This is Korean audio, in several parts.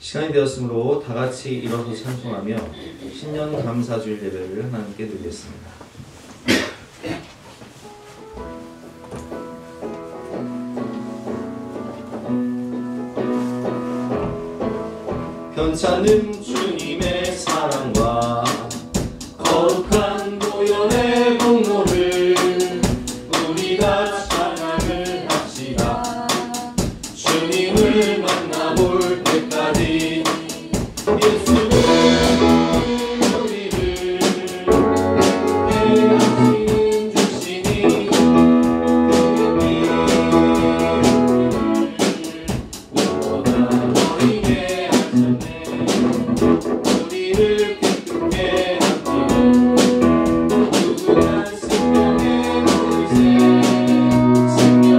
시간이 되었으므로 다 같이 일어서 찬송하며 신년 감사주일 예배를 하나님께 드리겠습니다. 편찮은 주님의 사랑과 거룩한 보혈의 공로를 우리가 찬양을 합시다. 주님을 만나볼 때까지 예수는 우리를 대하시는 주시니 그의 보다 너희게 하셨네. 우리를 기쁘게 하시고 누구나 생명의 보이세 생명의 구원을 받아 하나님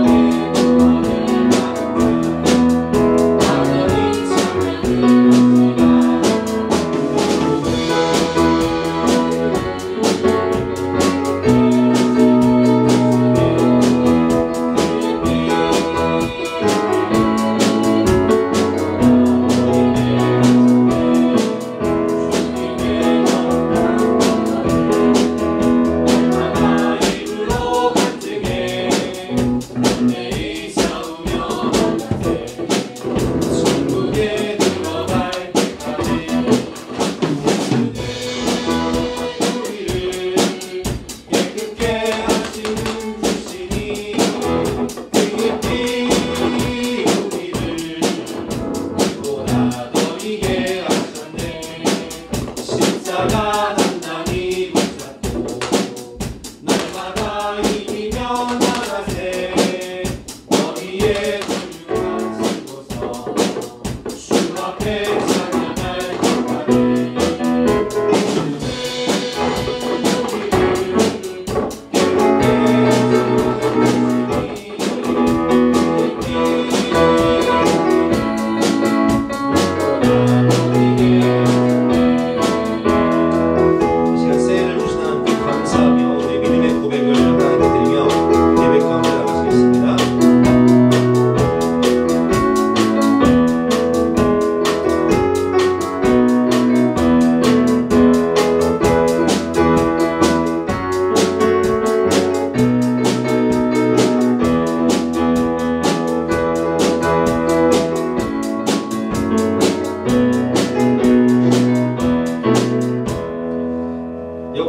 찬양을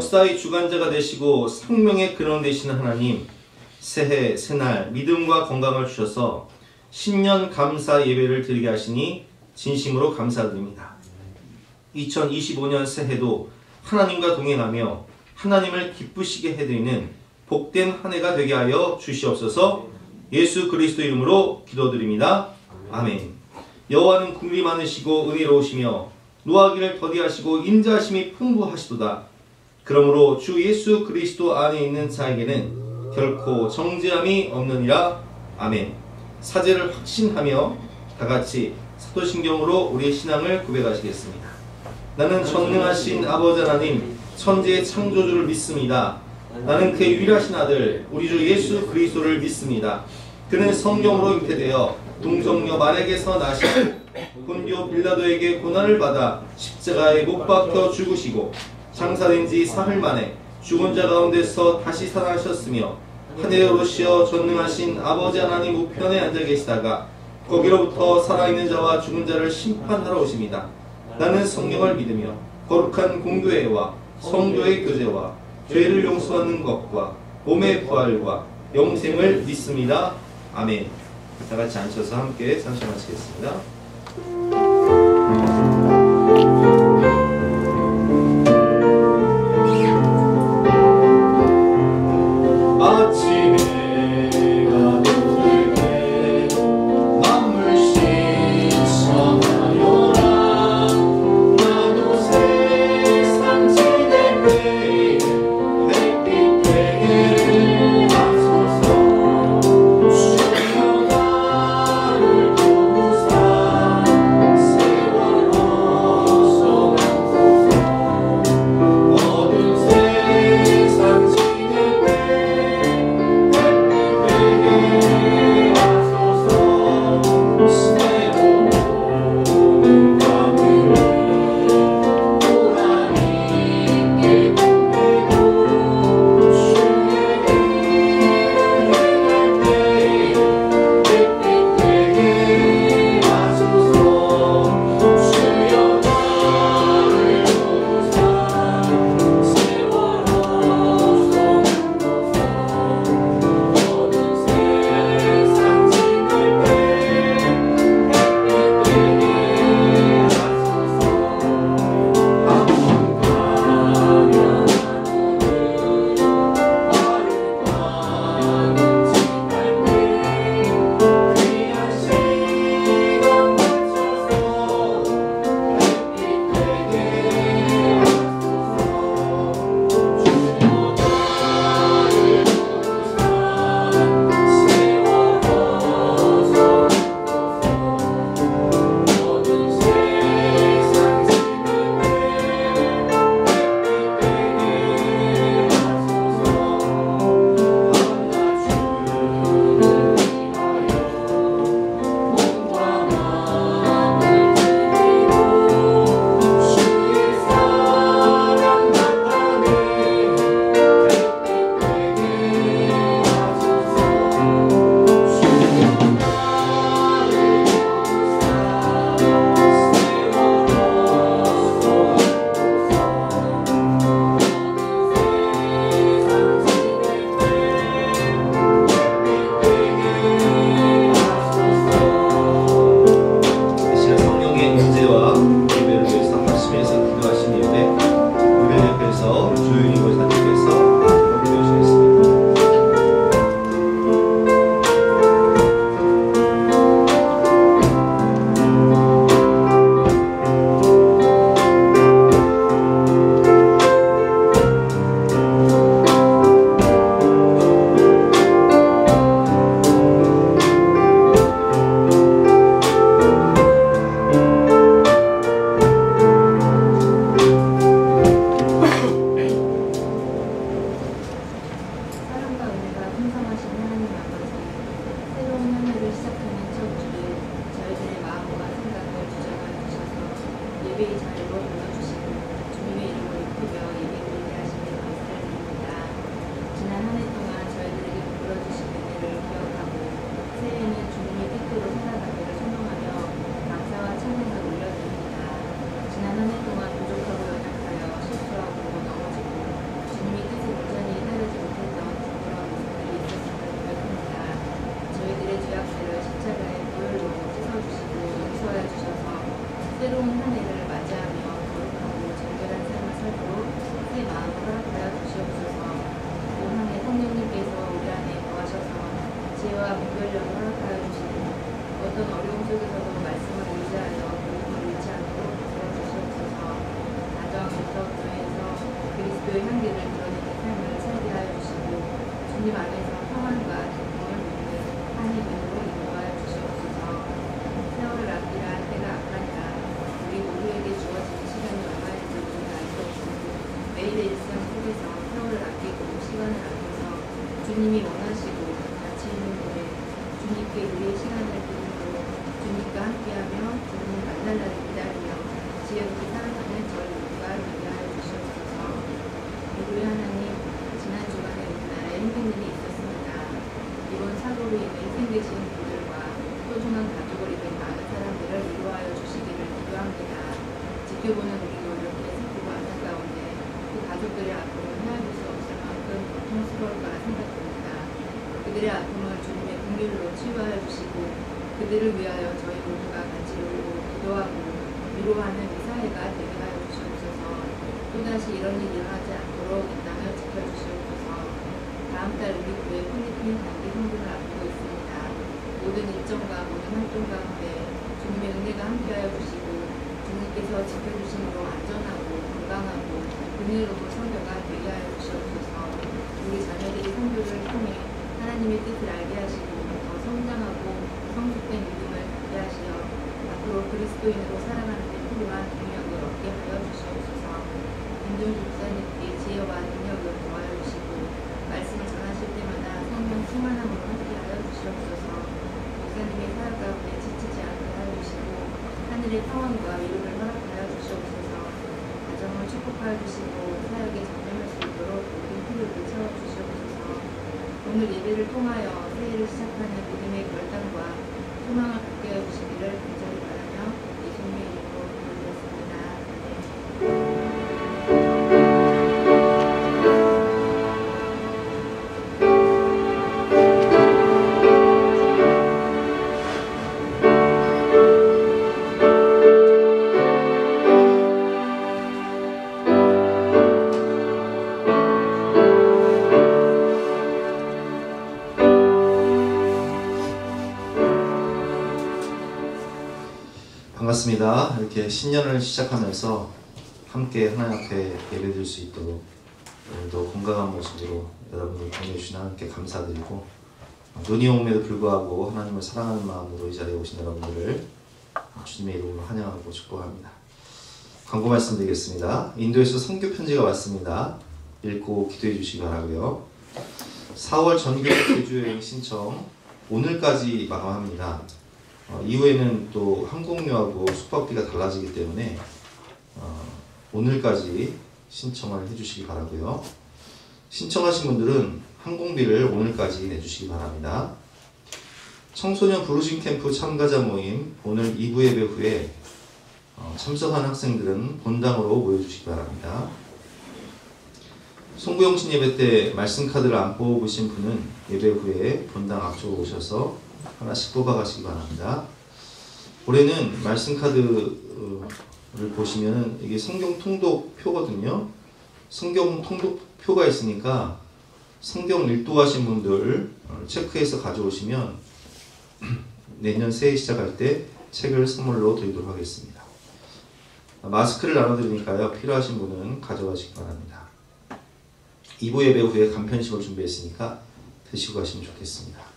역사의 주관자가 되시고 생명의 근원 되시는 하나님, 새해 새날 믿음과 건강을 주셔서 신년 감사 예배를 드리게 하시니 진심으로 감사드립니다. 2025년 새해도 하나님과 동행하며 하나님을 기쁘시게 해드리는 복된 한 해가 되게 하여 주시옵소서. 예수 그리스도 이름으로 기도드립니다. 아멘. 여호와는 긍휼이 많으시고 은혜로우시며 노하기를 더디하시고 인자하심이 풍부하시도다. 그러므로 주 예수 그리스도 안에 있는 자에게는 결코 정죄함이 없느니라. 아멘. 사죄를 확신하며 다같이 사도신경으로 우리의 신앙을 고백하시겠습니다. 나는 전능하신 아버지 하나님 천지의 창조주를 믿습니다. 나는 그의 유일하신 아들 우리 주 예수 그리스도를 믿습니다. 그는 성령으로 잉태되어 동정녀 마리아에게서 나시고 본디오 빌라도에게 고난을 받아 십자가에 못 박혀 죽으시고 장사된 지 사흘 만에 죽은 자 가운데서 다시 살아나셨으며 하늘에 오르시어 전능하신 아버지 하나님 우편에 앉아 계시다가 거기로부터 살아있는 자와 죽은 자를 심판하러 오십니다. 나는 성령을 믿으며 거룩한 공교회와 성도의 교제와 죄를 용서하는 것과 몸의 부활과 영생을 믿습니다. 아멘. 다같이 앉혀서 함께 찬송하시겠습니다. 예배의 자리로 불러주시고 주님의 이름을 높이며 예배드리게 하시니 감사드립니다. 지난 한 해 동안 저희들에게 베풀어주신 은혜를 기억하고 새해에는 주님의 뜻대로 살아가기를 소망하며 감사와 찬양을 올려드립니다. 지난 한 해 동안 부족하고 연약하여 실수하고 넘어지고 주님의 뜻을 온전히 따르지 못했던 부끄러운 모습들이 있었음을 고백합니다. 저희들의 죄악들을 십자가의 보혈로 씻어주시고 용서하여 주셔서 새로운 한 해를 맞이하며 거룩하고 정결한 삶을 살도록 새 마음을 허락하여 주시옵소서. 또 한 해 성령님께서 우리 안에 거하셔서 지혜와 분별력을 허락하여 주시고 어떤 어려움 속에서도 말씀을 의지하여 복음을 잃지 않도록 도와주시옵소서. 가정, 일터, 교회에서 그리스도의 향기를 드러내는 삶을 살게 하여 주시고 주님 안에서 평안과 기쁨을 누리는 한 해 되도록 인도하여 주시옵소서. 세월을 아끼라 때가 악하니라. 우리 모두에게 주어진 시간이 얼마인지 우리가 알 수 없으니 매일의 일상 속에서 세월을 아끼고 시간을 아껴서 주님이 원하시고 같이 있는 곳에 주님께 우리의 시간을 드리고 주님과 함께하며 주님 만날 날을 기다리며 지혜롭게 살아가는 저희 모두가 되게 하여 주시옵소서. 우리 하나님, 지난 주간에 우리나라에 힘든 일이 있었습니다. 이번 사고로 인해 희생되신 분들과 소중한 가족을 잃은 많은 사람들을 위로하여 주시기를 기도합니다. 지켜보는 우리도 이렇게 슬프고 안타까운데 그 가족들의 아픔을 헤아릴 수 없을 만큼 고통스러울 거라 생각됩니다. 그들의 아픔을 주님의 긍휼로 치유하여 주시고 그들을 위하여 저희 모두가 같이 울고 기도하고 위로하는 이 사회가 되게 하여 주시옵소서. 또다시 이런 일이 일어나지 않도록 인당을 지켜주시옵소서. 다음 달 우리 교회 필리핀 단기 성군을 앞두고 있습니다. 모든 일정과 모든 활동 가운데 주님의 은혜가 함께하여 주시고 주님께서 지켜주심으로 안전하고 건강하고 은혜로운 선교가 되게 하여 주시옵소서. 우리 자녀들이 선교를 통해 하나님의 뜻을 알게 하시고 더 성장하고 성숙된 믿음을 갖게 하시어 앞으로 그리스도인으로 살아가는 데 필요한 능력을 얻게 하여 주시옵소서. 김종주 목사님께 지혜와 능력을 더하여 주시고 말씀을 전하실 때마다 성령 충만함으로 함께하여 주시옵소서. 목사님의 사역 가운데 지치지 않게 하여 주시고 하늘의 평안과 위로를 허락하여 주시옵소서. 가정을 축복하여 주시고 사역에 전념할 수 있도록 모든 필요를 채워주시옵소서. 오늘 예배를 통하여 새해를 시작하는 믿음의 결단과 소망을 갖게 하여 주시기를 간절히 바라며 예수님의 이름으로 기도드렸습니다. 반갑습니다. 이렇게 신년을 시작하면서 함께 하나님 앞에 예배드릴 수 있도록 오늘도 건강한 모습으로 여러분을 보내주신 하나님께 감사드리고 눈이 옴에도 불구하고 하나님을 사랑하는 마음으로 이 자리에 오신 여러분들을 주님의 이름으로 환영하고 축복합니다. 광고 말씀드리겠습니다. 인도에서 선교 편지가 왔습니다. 읽고 기도해 주시기 바라고요. 4월 전교 제주여행 신청 오늘까지 마감합니다. 이후에는 또 항공료하고 숙박비가 달라지기 때문에 오늘까지 신청을 해주시기 바라고요. 신청하신 분들은 항공비를 오늘까지 내주시기 바랍니다. 청소년 부르심 캠프 참가자 모임 오늘 2부 예배 후에 참석한 학생들은 본당으로 모여주시기 바랍니다. 송구영신 예배 때 말씀 카드를 안 뽑으신 분은 예배 후에 본당 앞쪽으로 오셔서 하나씩 뽑아가시기 바랍니다. 올해는 말씀 카드를 보시면 이게 성경 통독표거든요. 성경 통독표가 있으니까 성경 일독하신 분들 체크해서 가져오시면 내년 새해 시작할 때 책을 선물로 드리도록 하겠습니다. 마스크를 나눠드리니까요. 필요하신 분은 가져가시기 바랍니다. 2부 예배 후에 간편식을 준비했으니까 드시고 가시면 좋겠습니다.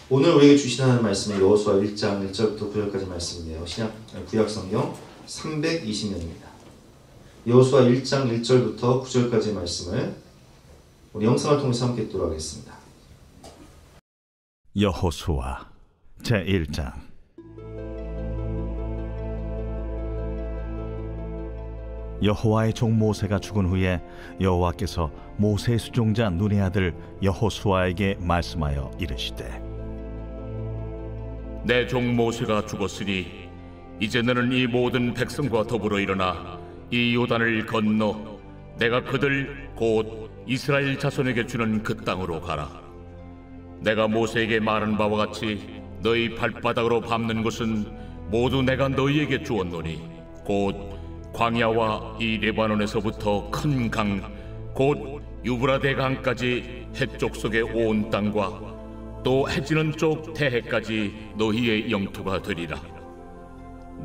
오늘 우리에게 주신 하나님 말씀은 여호수아 1장 1절부터 9절까지 말씀인데요. 구약성경 320면입니다. 여호수아 1장 1절부터 9절까지 말씀을 우리 영상을 통해서 함께 읽도록 하겠습니다. 여호수아 제1장 여호와의 종 모세가 죽은 후에 여호와께서 모세의 수종자 눈의 아들 여호수아에게 말씀하여 이르시되 내 종 모세가 죽었으니 이제 너는 이 모든 백성과 더불어 일어나 이 요단을 건너 내가 그들 곧 이스라엘 자손에게 주는 그 땅으로 가라. 내가 모세에게 말한 바와 같이 너희 발바닥으로 밟는 것은 모두 내가 너희에게 주었노니 곧 광야와 이 레바논에서부터 큰 강 곧 유브라데 강까지 해쪽 속의 온 땅과 또 해지는 쪽 태해까지 너희의 영토가 되리라.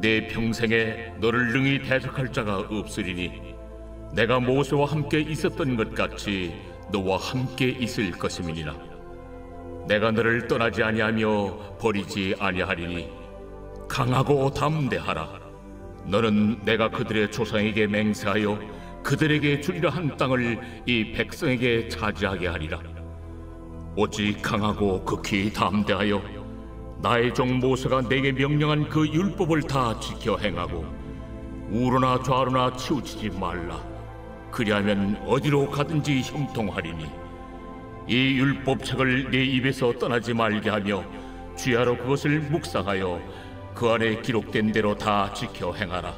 내 평생에 너를 능히 대적할 자가 없으리니 내가 모세와 함께 있었던 것 같이 너와 함께 있을 것임이니라. 내가 너를 떠나지 아니하며 버리지 아니하리니 강하고 담대하라. 너는 내가 그들의 조상에게 맹세하여 그들에게 주리라 한 땅을 이 백성에게 차지하게 하리라. 오직 강하고 극히 담대하여 나의 종 모세가 내게 명령한 그 율법을 다 지켜 행하고 우로나 좌로나 치우치지 말라. 그리하면 어디로 가든지 형통하리니 이 율법책을 내 입에서 떠나지 말게 하며 주야로 그것을 묵상하여 그 안에 기록된 대로 다 지켜 행하라.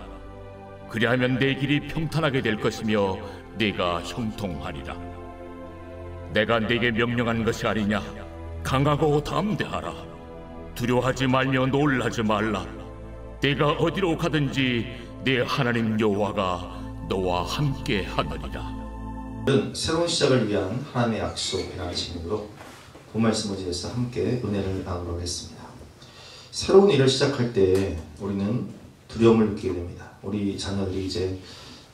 그리하면 내 길이 평탄하게 될 것이며 네가 형통하리라. 내가 네게 명령한 것이 아니냐. 강하고 담대하라. 두려워하지 말며 놀라지 말라. 네가 어디로 가든지 네 하나님 여호와가 너와 함께 하느니라. 새로운 시작을 위한 하나님의 약속이라는 제목으로 본 말씀을 위해서 함께 은혜를 나누도록 하겠습니다. 새로운 일을 시작할 때 우리는 두려움을 느끼게 됩니다. 우리 자녀들이 이제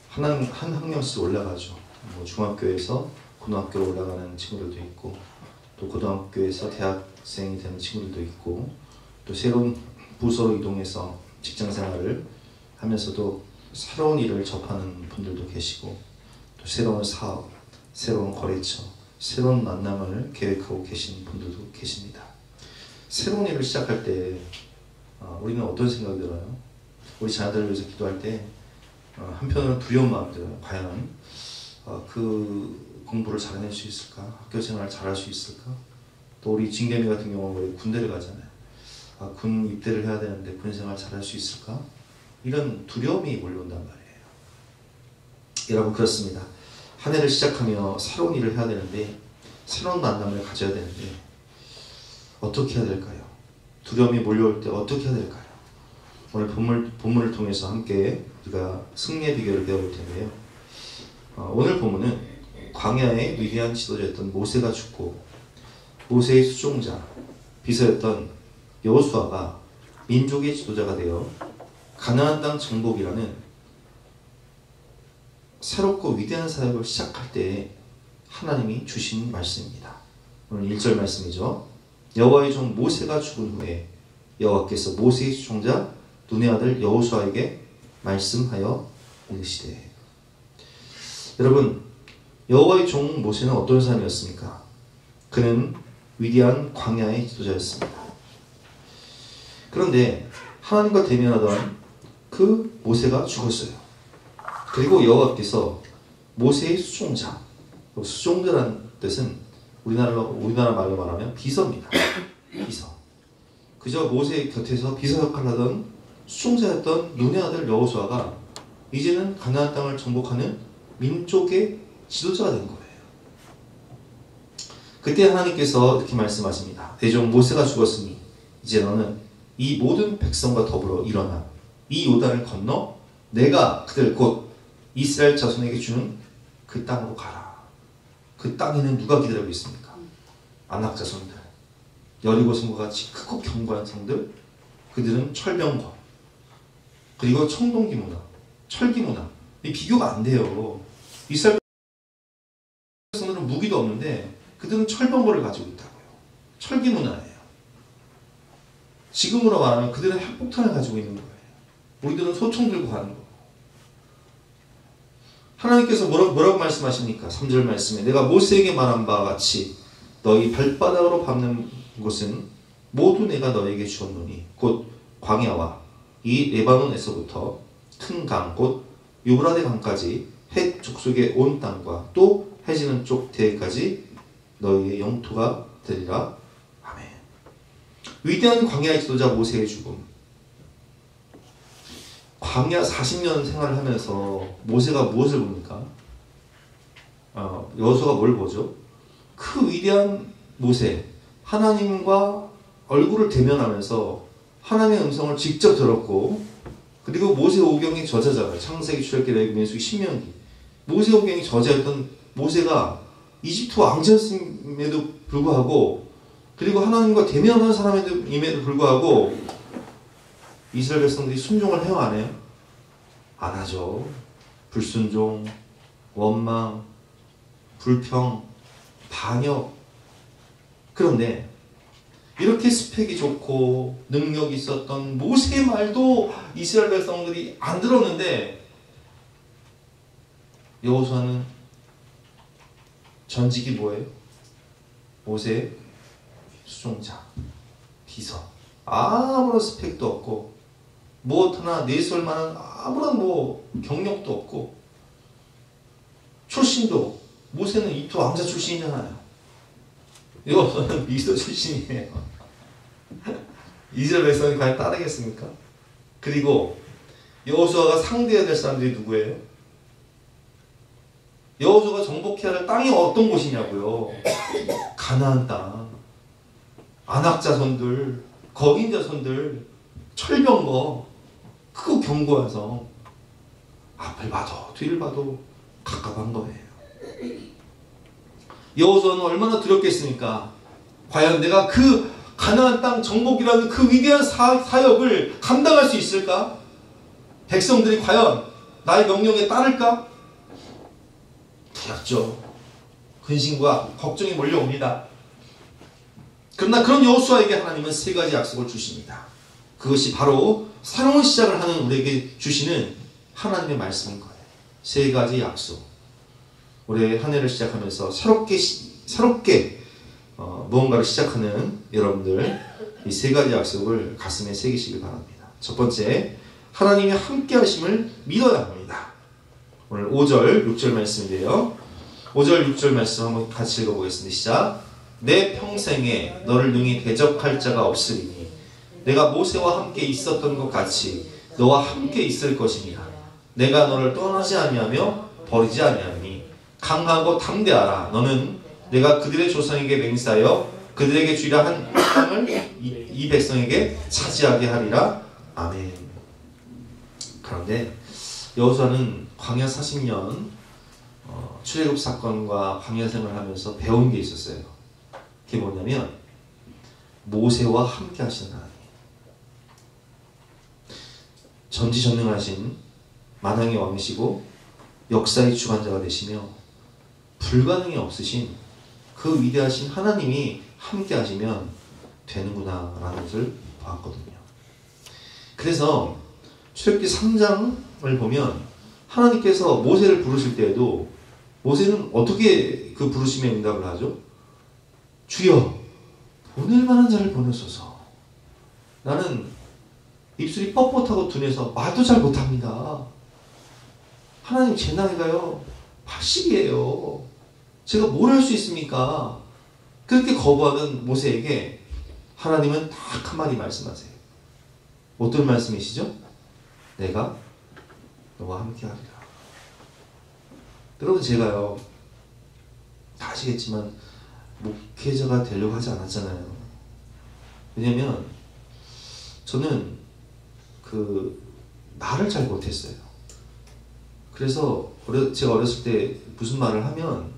한 학년씩 올라가죠. 뭐 중학교에서 고등학교로 올라가는 친구들도 있고 또 고등학교에서 대학생이 되는 친구들도 있고 또 새로운 부서로 이동해서 직장 생활을 하면서도 새로운 일을 접하는 분들도 계시고 또 새로운 사업, 새로운 거래처, 새로운 만남을 계획하고 계신 분들도 계십니다. 새로운 일을 시작할 때 우리는 어떤 생각이 들어요? 우리 자녀들을 위해서 기도할 때 한편으로는 두려운 마음이 들어요. 과연 그 공부를 잘해낼 수 있을까? 학교 생활을 잘할 수 있을까? 또 우리 진겸이 같은 경우는 군대를 가잖아요. 군 입대를 해야 되는데 군 생활 잘할 수 있을까? 이런 두려움이 몰려온단 말이에요. 여러분 그렇습니다. 한 해를 시작하며 새로운 일을 해야 되는데 새로운 만남을 가져야 되는데 어떻게 해야 될까요? 두려움이 몰려올 때 어떻게 해야 될까요? 오늘 본문을 통해서 함께 우리가 승리의 비결을 배워볼 텐데요. 오늘 본문은 광야의 위대한 지도자였던 모세가 죽고 모세의 수종자, 비서였던 여호수아가 민족의 지도자가 되어 가나안 땅 정복이라는 새롭고 위대한 사역을 시작할 때 하나님이 주신 말씀입니다. 오늘 1절 말씀이죠. 여호와의 종 모세가 죽은 후에 여호와께서 모세의 수종자 눈의 아들 여호수아에게 말씀하여 이르시되. 여러분, 여호와의 종 모세는 어떤 사람이었습니까? 그는 위대한 광야의 지도자였습니다. 그런데 하나님과 대면하던 그 모세가 죽었어요. 그리고 여호와께서 모세의 수종자, 수종자라는 뜻은 우리나라 말로 말하면 비서입니다. 비서. 그저 모세의 곁에서 비서 역할을 하던 수종자였던 눈의 아들 여호수아가 이제는 가나안 땅을 정복하는 민족의 지도자가 된 거예요. 그때 하나님께서 이렇게 말씀하십니다. 내 종 모세가 죽었으니 이제 너는 이 모든 백성과 더불어 일어나 이 요단을 건너 내가 그들 곧 이스라엘 자손에게 주는 그 땅으로 가라. 그 땅에는 누가 기다리고 있습니까? 아낙 자손들, 여리고 성과 같이 크고 견고한 성들, 그들은 철병과 그리고 청동기 문화, 철기 문화, 이 비교가 안 돼요. 이스라엘 백성들은 무기도 없는데 그들은 철병거를 가지고 있다고요. 철기 문화예요. 지금으로 말하면 그들은 핵폭탄을 가지고 있는 거예요. 우리들은 소총 들고 가는 거고. 하나님께서 뭐라고 말씀하십니까? 3절 말씀에 내가 모세에게 말한 바와 같이 너희 발바닥으로 밟는 곳은 모두 내가 너에게 주었노니 곧 광야와 이 레바논에서부터 큰 강 곧 유브라데 강까지 헷 족속의 온 땅과 또 해지는 쪽 대까지 너희의 영토가 되리라. 아멘. 위대한 광야의 지도자 모세의 죽음. 광야 40년 생활을 하면서 모세가 무엇을 봅니까? 여호수아가 뭘 보죠? 그 위대한 모세, 하나님과 얼굴을 대면하면서 하나님의 음성을 직접 들었고, 그리고 모세오경의 저자잖아요. 창세기, 출애굽기, 레위기, 민수기, 신명기. 모세오경의 저자였던 모세가 이집트 왕자였음에도 불구하고, 그리고 하나님과 대면하는 사람임에도 불구하고 이스라엘 백성들이 순종을 해요, 안 해요? 안 하죠. 불순종, 원망, 불평, 반역. 그런데 이렇게 스펙이 좋고 능력이 있었던 모세의 말도 이스라엘 백성들이 안 들었는데, 여호수아는 전직이 뭐예요? 모세의 수종자, 비서. 아무런 스펙도 없고 무엇 하나 내세울 만한 아무런 경력도 없고 출신도, 모세는 이집트 왕자 출신이잖아요. 여호수아는 미스터 출신이에요. 이스라엘 백성이 과연 따르겠습니까? 그리고 여호수아가 상대해야 될 사람들이 누구예요? 여호수아가 정복해야 할 땅이 어떤 곳이냐고요? 가나안 땅, 아낙 자손들, 거긴 자손들, 철병거, 그거 경고해서 앞을 봐도 뒤를 봐도 갑갑한 거예요. 여호수아는 얼마나 두렵겠습니까? 과연 내가 그 가나안 땅 정복이라는 그 위대한 사역을 감당할 수 있을까? 백성들이 과연 나의 명령에 따를까? 두렵죠. 근심과 걱정이 몰려옵니다. 그러나 그런 여호수아에게 하나님은 세 가지 약속을 주십니다. 그것이 바로 새로운 시작을 하는 우리에게 주시는 하나님의 말씀인 거예요. 세 가지 약속. 올해 한 해를 시작하면서 새롭게 무언가를 시작하는 여러분들, 이 세 가지 약속을 가슴에 새기시길 바랍니다. 첫 번째, 하나님의 함께 하심을 믿어야 합니다. 오늘 5절, 6절 말씀인데요. 5절, 6절 말씀 한번 같이 읽어보겠습니다. 시작. 내 평생에 너를 능히 대적할 자가 없으리니 내가 모세와 함께 있었던 것 같이 너와 함께 있을 것이니라. 내가 너를 떠나지 아니하며 버리지 아니하니 강하고 담대하라. 너는 내가 그들의 조상에게 맹세하여 그들에게 주리라 한 땅을 이 백성에게 차지하게 하리라. 아멘. 그런데 여호수아는 광야 40년 출애굽 사건과 광야 생활을 하면서 배운 게 있었어요. 그게 뭐냐면 모세와 함께 하시는 하나님, 전지전능하신 만왕의 왕이시고 역사의 주관자가 되시며 불가능이 없으신 그 위대하신 하나님이 함께 하시면 되는구나 라는 것을 보았거든요. 그래서 출애굽기 3장을 보면 하나님께서 모세를 부르실 때에도 모세는 어떻게 그 부르심에 응답을 하죠? 주여, 보낼 만한 자를 보내소서. 나는 입술이 뻣뻣하고 둔해서 말도 잘 못합니다. 하나님, 제 나이가요 80이에요. 제가 뭘 할 수 있습니까? 그렇게 거부하는 모세에게 하나님은 딱 한마디 말씀하세요. 어떤 말씀이시죠? 내가 너와 함께 하리라. 여러분, 제가요 다 아시겠지만 목회자가 되려고 하지 않았잖아요. 왜냐면 저는 말을 잘 못했어요. 그래서 제가 어렸을 때 무슨 말을 하면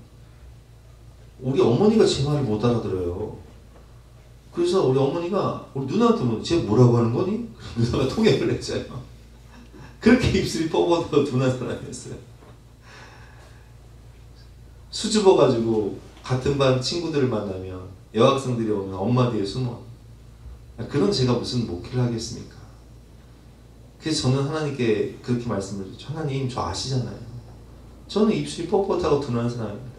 우리 어머니가 제 말을 못 알아들어요. 그래서 우리 어머니가 우리 누나한테 쟤 뭐라고 하는 거니? 누나가 통역을 했잖아요. 그렇게 입술이 뻣뻣하고 둔한 사람이었어요. 수줍어가지고 같은 반 친구들을 만나면, 여학생들이 오면 엄마 뒤에 숨어. 그런 제가 무슨 목회를 하겠습니까? 그래서 저는 하나님께 그렇게 말씀을 드렸죠. 하나님, 저 아시잖아요. 저는 입술이 뻣뻣하고 둔한 사람입니다.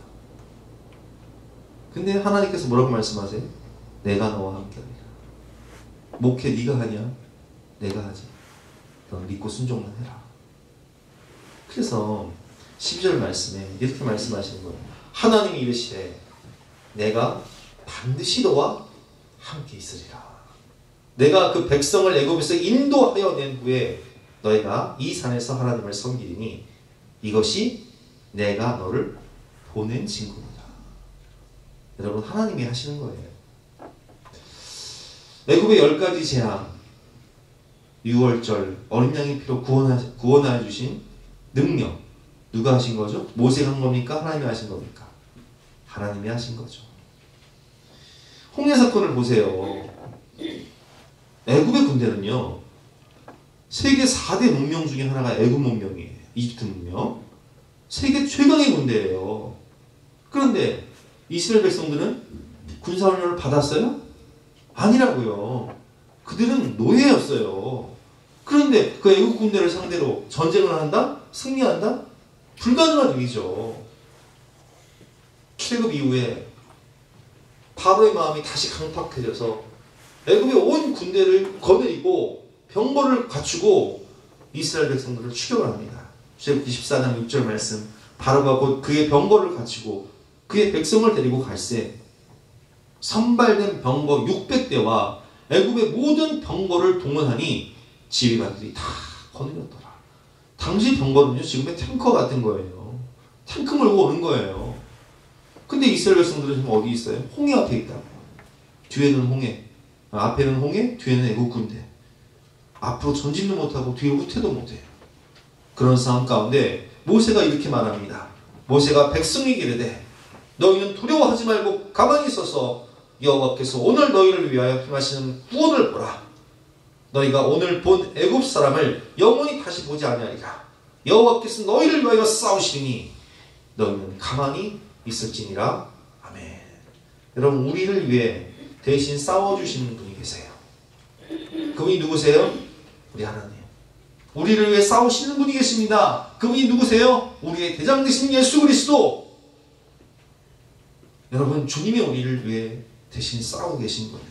근데 하나님께서 뭐라고 말씀하세요? 내가 너와 함께 하리라. 목회 네가 하냐? 내가 하지. 넌 믿고 순종만 해라. 그래서 12절 말씀에 이렇게 말씀하시는 거예요. 하나님이 이르시되 내가 반드시 너와 함께 있으리라. 내가 그 백성을 애굽에서 인도하여 낸 후에 너희가 이 산에서 하나님을 섬기리니 이것이 내가 너를 보낸 증거이다. 여러분, 하나님이 하시는 거예요. 애굽의 10가지 재앙, 유월절, 어린 양의 피로 구원하여 주신 능력, 누가 하신 거죠? 모세가 한 겁니까? 하나님이 하신 겁니까? 하나님이 하신 거죠. 홍해 사건을 보세요. 애굽의 군대는요, 세계 4대 문명 중에 하나가 애굽 문명이에요. 이집트 문명. 세계 최강의 군대예요. 그런데 이스라엘 백성들은 군사훈련을 받았어요? 아니라고요. 그들은 노예였어요. 그런데 그 애국 군대를 상대로 전쟁을 한다? 승리한다? 불가능한 일이죠. 출애굽 이후에 바로의 마음이 다시 강팍해져서 애굽의 온 군대를 거느리고 병거를 갖추고 이스라엘 백성들을 추격을 합니다. 출애굽기 14장 6절 말씀, 바로가 곧 그의 병거를 갖추고 그의 백성을 데리고 갈새 선발된 병거 600대와 애굽의 모든 병거를 동원하니 지휘관들이 다 거느렸더라. 당시 병거는요, 지금의 탱커 같은 거예요. 탱크 몰고 오는 거예요. 근데 이스라엘 백성들은 지금 어디 있어요? 홍해 앞에 있다. 뒤에는 홍해, 앞에는 홍해, 뒤에는 애국 군대. 앞으로 전진도 못하고 뒤로 후퇴도 못해요. 그런 상황 가운데 모세가 이렇게 말합니다. 모세가 백성에게 이르되 너희는 두려워하지 말고 가만히 있어서 여호와께서 오늘 너희를 위하여 행하시는 구원을 보라. 너희가 오늘 본 애굽 사람을 영원히 다시 보지 아니하리라. 여호와께서 너희를 위하여 싸우시리니 너희는 가만히 있을지니라. 아멘. 여러분, 우리를 위해 대신 싸워주시는 분이 계세요. 그분이 누구세요? 우리 하나님. 우리를 위해 싸우시는 분이 계십니다. 그분이 누구세요? 우리의 대장 되신 예수 그리스도. 여러분, 주님이 우리를 위해 대신 싸우고 계신 거예요.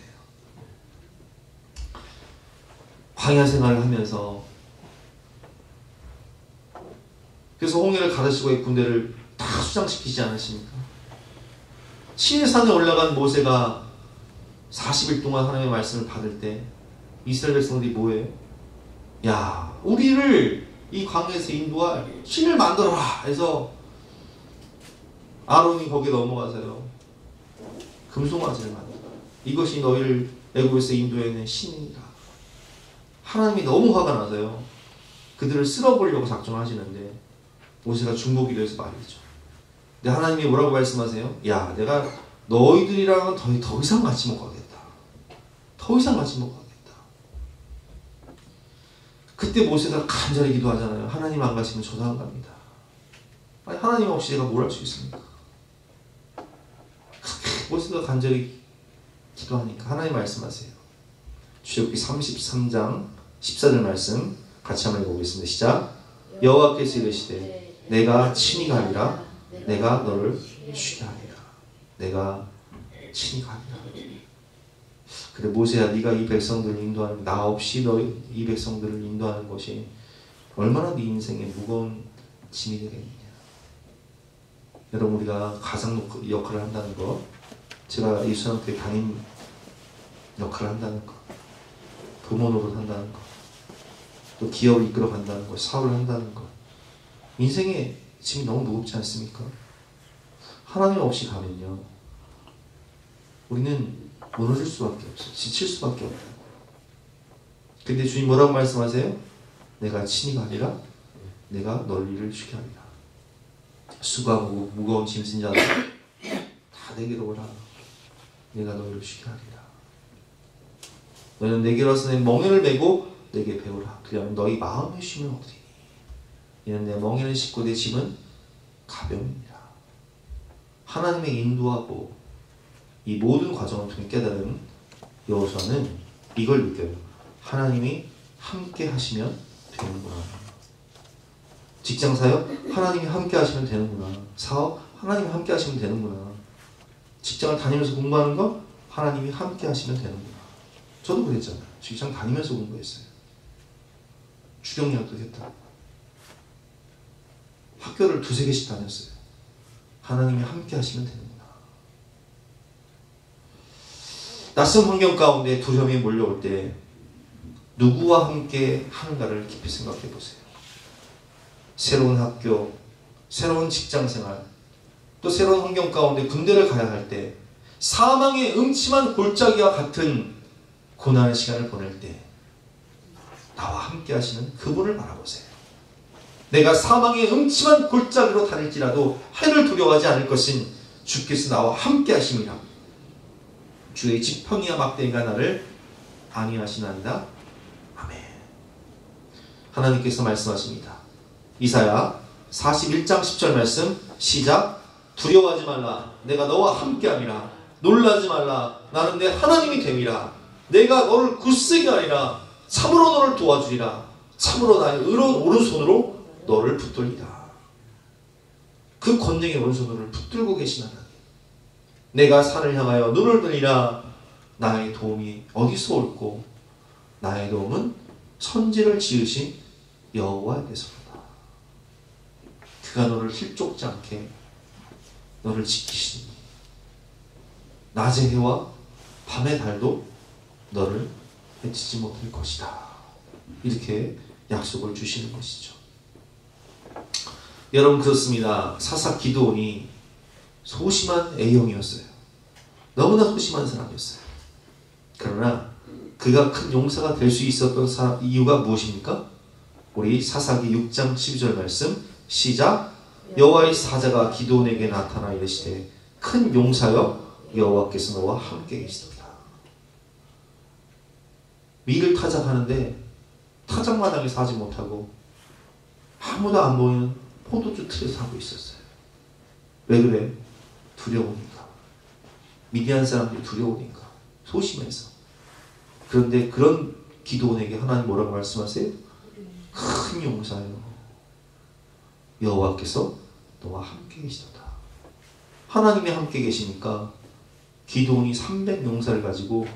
광야 생활을 하면서, 그래서 홍해를 가르치고 이 군대를 다 수장시키지 않으십니까? 시내산에 올라간 모세가 40일 동안 하나님의 말씀을 받을 때 이스라엘 백성들이 뭐예요? 야, 우리를 이 광야에서 인도할 신을 만들어라 해서 아론이 거기에 넘어가서요, 금송아지를 만들어. 이것이 너희를 애굽에서 인도해낸 신이라. 하나님이 너무 화가 나서요, 그들을 쓸어버리려고 작정하시는데 모세가 중보기도 해서 말이죠. 근데 하나님이 뭐라고 말씀하세요? 야, 내가 너희들이랑은 더 이상 같이 못 가겠다. 더 이상 같이 못 가겠다. 그때 모세가 간절히 기도하잖아요. 하나님 안 가시면 저도 안 갑니다. 아니, 하나님 없이 제가 뭘 할 수 있습니까? 모세가 간절히 기도하니까 하나님 말씀하세요. 출애굽기 33장 14절 말씀 같이 한번 읽어보겠습니다. 시작. 여호와께서 이르시되 내가 친히 가리라. 내가 너를 쉬게 하리라. 내가 친히 가리라. 그래, 모세야, 네가 이 백성들을 인도하는, 나 없이 너 이 백성들을 인도하는 것이 얼마나 네 인생에 무거운 짐이 되겠느냐. 여러분, 우리가 가장 역할을 한다는 것, 제가 예수님께 담임 역할을 한다는 것, 부모 노릇 한다는 것, 또 기업을 이끌어 간다는 것, 사업을 한다는 것, 인생의 짐이 너무 무겁지 않습니까? 하나님 없이 가면요, 우리는 무너질 수밖에 없어요. 지칠 수밖에 없어요. 근데 주님 뭐라고 말씀하세요? 내가 친히 가리라. 내가 너희를 쉬게 하리라. 수고하고 무거운 짐진 자들 다 내게로 오라. 내가 너희를 쉬게 하리라. 너희는 내게로 와서 내 멍에를 메고 내게 배우라. 그리하면 너희 마음의 쉼을 얻으리니 이는 내 멍에는 쉽고 내 짐은 가벼움이니라. 하나님의 인도하고 이 모든 과정을 통해 깨달은 여호수아는 이걸 느껴요. 하나님이 함께 하시면 되는구나. 직장 사역 하나님이 함께 하시면 되는구나. 사업 하나님이 함께 하시면 되는구나. 직장을 다니면서 공부하는 거 하나님이 함께 하시면 되는구나. 저도 그랬잖아요. 직장 다니면서 공부했어요. 주경력도 했다. 학교를 2-3개씩 다녔어요. 하나님이 함께 하시면 되는구나. 낯선 환경 가운데 두려움이 몰려올 때 누구와 함께 하는가를 깊이 생각해 보세요. 새로운 학교, 새로운 직장생활, 또 새로운 환경 가운데 군대를 가야 할 때, 사망의 음침한 골짜기와 같은 고난의 시간을 보낼 때 나와 함께 하시는 그분을 바라보세요. 내가 사망의 음침한 골짜기로 다닐지라도 해를 두려워하지 않을 것은 주께서 나와 함께 하심이라. 주의 지팡이와 막대기가 나를 안위하시나이다. 아멘. 하나님께서 말씀하십니다. 이사야 41장 10절 말씀 시작. 두려워하지 말라. 내가 너와 함께함이라. 놀라지 말라. 나는 내 하나님이 됨이라. 내가 너를 굳세게 하리라. 참으로 너를 도와주리라. 참으로 나의 의로운 오른손으로 너를 붙들리라. 그 권능의 오른손으로 붙들고 계신 하나님. 내가 산을 향하여 눈을 들리라. 나의 도움이 어디서 올고 나의 도움은 천지를 지으신 여호와께서로다. 그가 너를 실족지 않게 너를 지키시니 낮의 해와 밤의 달도 너를 해치지 못할 것이다. 이렇게 약속을 주시는 것이죠. 여러분, 그렇습니다. 사사 기드온이 소심한 A형이었어요. 너무나 소심한 사람이었어요. 그러나 그가 큰 용사가 될 수 있었던 이유가 무엇입니까? 우리 사사기 6장 12절 말씀 시작. 여호와의 사자가 기드온에게 나타나 이르시되 큰 용사여 여호와께서 너와 함께 계시도다. 밀을 타작하는데 타작마당에서 하지 못하고 아무도 안 보이는 포도주 틀에서 하고 있었어요. 왜 그래? 두려우니까. 미디안 사람들이 두려우니까. 소심해서. 그런데 그런 기드온에게 하나님 뭐라고 말씀하세요? 큰 용사요 여호와께서 너와 함께 계시도다. 하나님이 함께 계시니까 기드온이 300용사를 가지고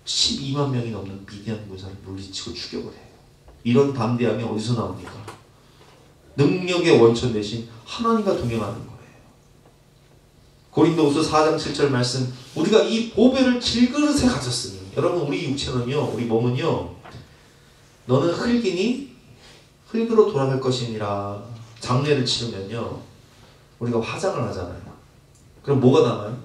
12만 명이 넘는 미디안 군사를 물리치고 추격을 해요. 이런 담대함이 어디서 나옵니까? 능력의 원천 대신 하나님과 동행하는 거예요. 고린도후서 4장 7절 말씀, 우리가 이 보배를 질그릇에 가졌으니. 여러분, 우리 육체는요, 우리 몸은요, 너는 흙이니 흙으로 돌아갈 것이니라. 장례를 치르면요, 우리가 화장을 하잖아요. 그럼 뭐가 남아요?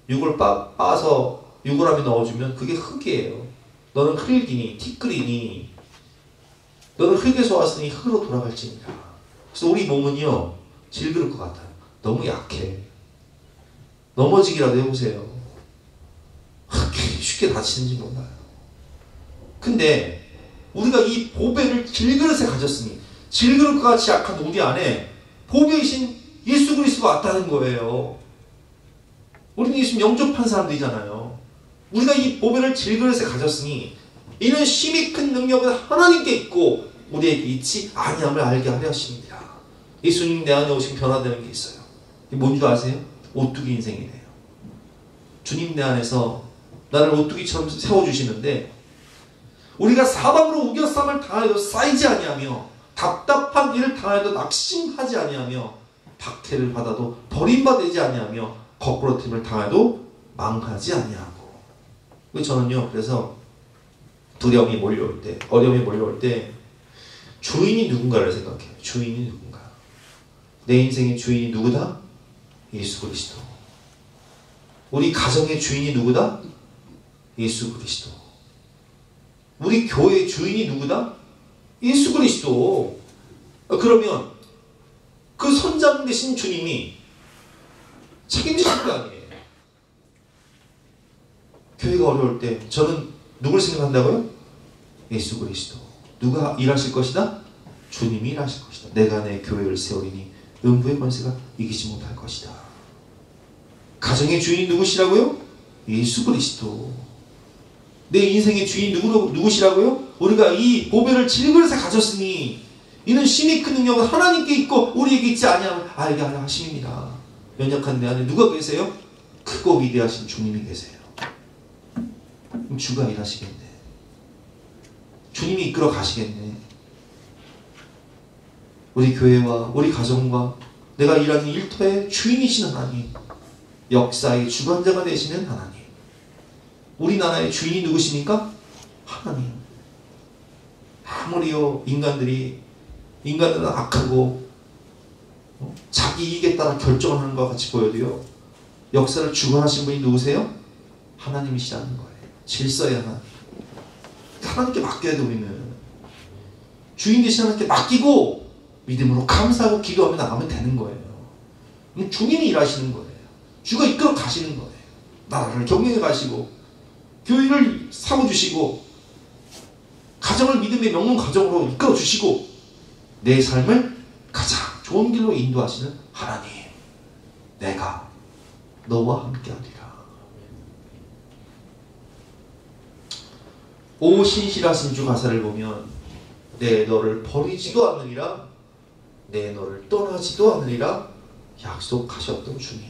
육을 빻아서 유골함에 넣어주면 그게 흙이에요. 너는 흙이니 티끌이니 너는 흙에서 왔으니 흙으로 돌아갈지니라. 그래서 우리 몸은요, 질그릇 것 같아요. 너무 약해. 넘어지기라도 해보세요. 쉽게 다치는지 몰라요. 근데 우리가 이 보배를 질그릇에 가졌으니, 질그릇과 같이 약한 우리 안에 보배이신 예수 그리스도가 왔다는 거예요. 우리는 예수님 영접한 사람들이잖아요. 우리가 이 보배를 질그릇에 가졌으니 이는 심히 큰 능력은 하나님께 있고 우리에게 있지 아니함을 알게 하려 하십니다. 예수님 내 안에 오시면 변화되는 게 있어요. 이게 뭔 줄 아세요? 오뚜기 인생이래요. 주님 내 안에서 나를 오뚜기처럼 세워주시는데, 우리가 사방으로 우겨쌈을 당하여도 쌓이지 아니하며 답답한 일을 당하여도 낙심하지 아니하며 박해를 받아도 버림받지 아니하며 거꾸로짐을 당해도 망하지 아니하고. 저는요, 그래서 두려움이 몰려올 때, 어려움이 몰려올 때 주인이 누군가를 생각해요. 주인이 누군가. 내 인생의 주인이 누구다? 예수 그리스도. 우리 가정의 주인이 누구다? 예수 그리스도. 우리 교회의 주인이 누구다? 예수 그리스도. 그러면 그 선장 되신 주님이 책임지실 거 아니에요. 교회가 어려울 때 저는 누굴 생각한다고요? 예수 그리스도. 누가 일하실 것이다? 주님이 일하실 것이다. 내가 내 교회를 세우리니 음부의 권세가 이기지 못할 것이다. 가정의 주인이 누구시라고요? 예수 그리스도. 내 인생의 주인 누구시라고요? 우리가 이 보배를 질그릇에 가졌으니 이는 심히 큰 능력은 하나님께 있고 우리에게 있지 아니함을 알게 하려 하심입니다. 연약한 내 안에 누가 계세요? 크고 위대하신 주님이 계세요. 그럼 주가 일하시겠네. 주님이 이끌어 가시겠네. 우리 교회와 우리 가정과 내가 일하는 일터의 주인이신 하나님, 역사의 주관자가 되시는 하나님, 우리나라의 주인이 누구십니까? 하나님. 아무리요 인간들은 악하고 자기 이익에 따라 결정하는 것 같이 보여도요, 역사를 주관하신 분이 누구세요? 하나님이시라는 거예요. 질서의 하나님. 하나님께 맡겨야 돼. 우리는 주인 되신 하나님께 맡기고 믿음으로 감사하고 기도하며 나가면 되는 거예요. 주님이 일하시는 거예요. 주가 이끌어 가시는 거예요. 나라를 경영해 가시고 교회를 세워주시고 가정을 믿음의 명문 가정으로 이끌어 주시고 내 삶을 가장 좋은 길로 인도하시는 하나님, 내가 너와 함께하리라. 오 신실하신 주 가사를 보면 내 너를 버리지도 않으리라, 내 너를 떠나지도 않으리라 약속하셨던 주님.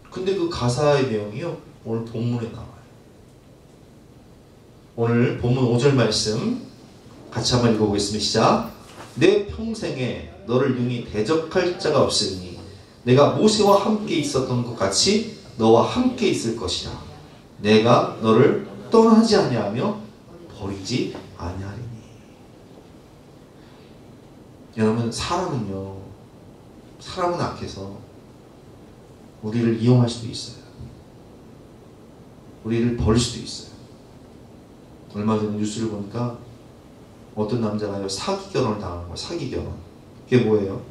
근데 그 가사의 내용이요, 오늘 본문에 나와요. 오늘 본문 5절 말씀 같이 한번 읽어보겠습니다. 시작. 내 평생에 너를 능히 대적할 자가 없으니 내가 모세와 함께 있었던 것 같이 너와 함께 있을 것이라. 내가 너를 떠나지 아니하며 버리지 아니하리니. 여러분, 사람은 악해서 우리를 이용할 수도 있어요. 우리를 버릴 수도 있어요. 얼마 전에 뉴스를 보니까 어떤 남자가 사기 결혼을 당한 거예요. 사기 결혼. 그게 뭐예요?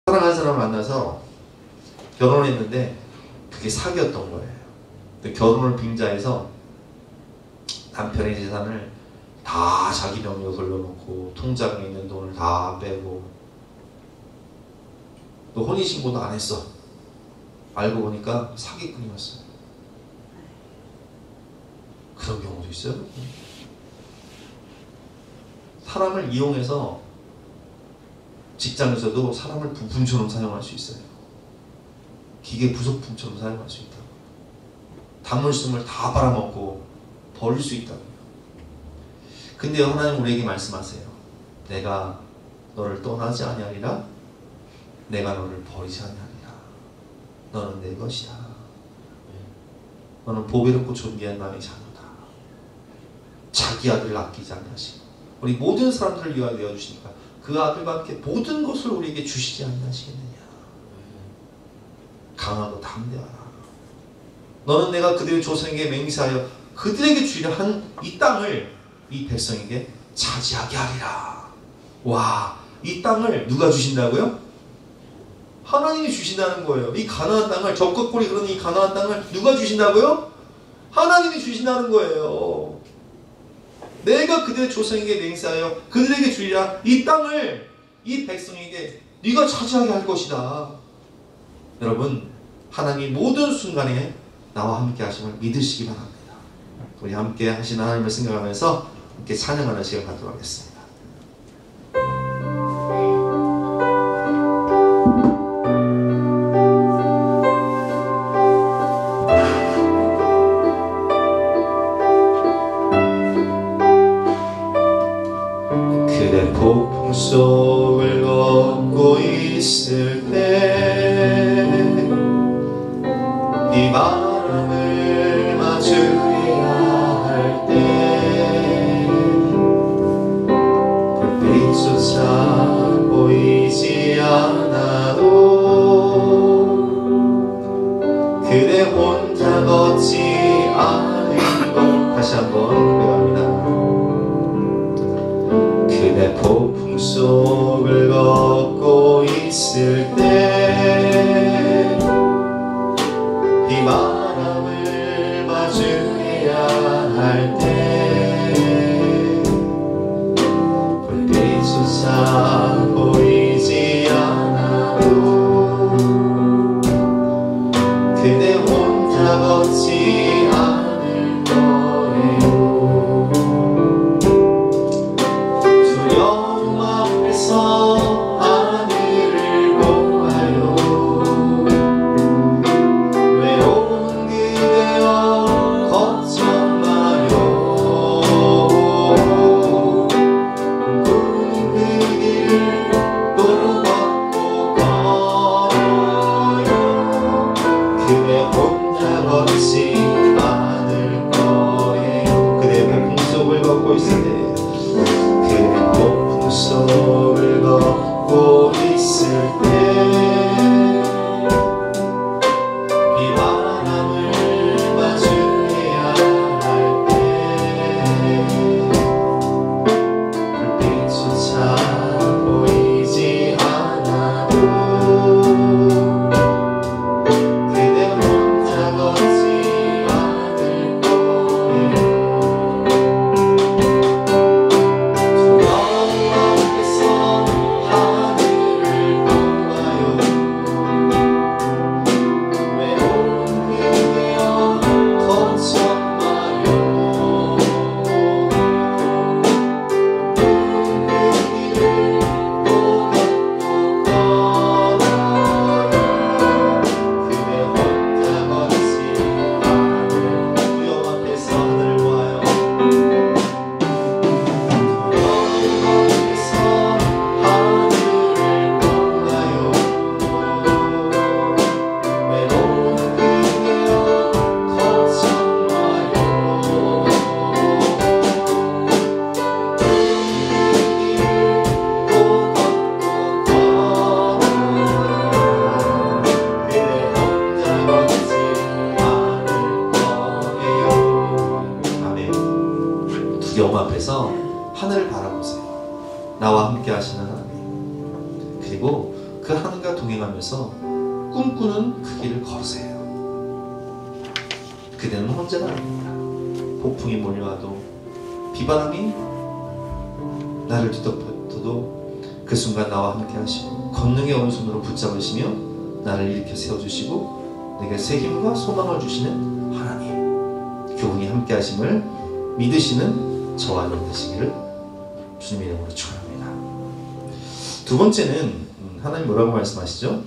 사랑하는 사람을 만나서 결혼했는데 그게 사기였던 거예요. 근데 결혼을 빙자해서 남편의 재산을 다 자기 명의로 돌려놓고 통장에 있는 돈을 다 빼고 또 혼인신고도 안 했어. 알고 보니까 사기꾼이었어요. 그런 경우도 있어요. 사람을 이용해서 직장에서도 사람을 부품처럼 사용할 수 있어요. 기계 부속품처럼 사용할 수 있다고. 단물씀을 다 빨아먹고 버릴 수 있다고. 근데 하나님 우리에게 말씀하세요. 내가 너를 떠나지 아니하리라, 내가 너를 버리지 아니하리라. 너는 내 것이다. 너는 보배롭고 존귀한 나의 자녀다. 자기 아들을 아끼지 아니하시고 우리 모든 사람들을 위하여 내어주시니까 그 아들과 함께 모든 것을 우리에게 주시지 아니하시겠느냐. 강하고 담대하라. 너는 내가 그들의 조상에게 맹세하여 그들에게 주리라 한 이 땅을 이 백성에게 차지하게 하리라. 와, 이 땅을 누가 주신다고요? 하나님이 주신다는 거예요. 이 가나안 땅을, 적극골이 그러는 이 가나안 땅을 누가 주신다고요? 하나님이 주신다는 거예요. 내가 그들의 조상에게 맹세하여 그들에게 주리라. 이 땅을 이 백성에게 네가 차지하게 할 것이다. 여러분, 하나님 모든 순간에 나와 함께 하심을 믿으시기 바랍니다. 우리 함께 하신 하나님을 생각하면서 함께 찬양하는 시간 갖도록 하겠습니다. 그대 폭풍 속을 걷고 있을 때 네 바람을 맞으려 할 때 불빛조차 보이지 않아도 그대 혼자 걷지 않은 것. 다시 한번 고백합니다. 그대 폭풍 속을 걷고 있을 때 이 바람을 맞으려 할 때 불빛조차 보이지 않아도 그대 혼자 걷지 않을 거예요. 두려움 앞에서 하늘을 보아요. 두려움 앞에서 하늘을 바라보세요. 나와 함께 하시는 하나님. 그리고 그 하나님과 동행하면서 꿈꾸는 그 길을 걸으세요. 그대는 혼자가 아닙니다. 폭풍이 몰려와도 비바람이 나를 뒤덮어도 그 순간 나와 함께 하시고 권능의 오른손으로 붙잡으시며 나를 일으켜 세워주시고 내게 새 힘과 소망을 주시는 하나님, 교훈이 함께 하심을 믿으시는 저와 여러분 되시기를 주님의 이름으로 축원합니다. 두 번째는 하나님 뭐라고 말씀하시죠?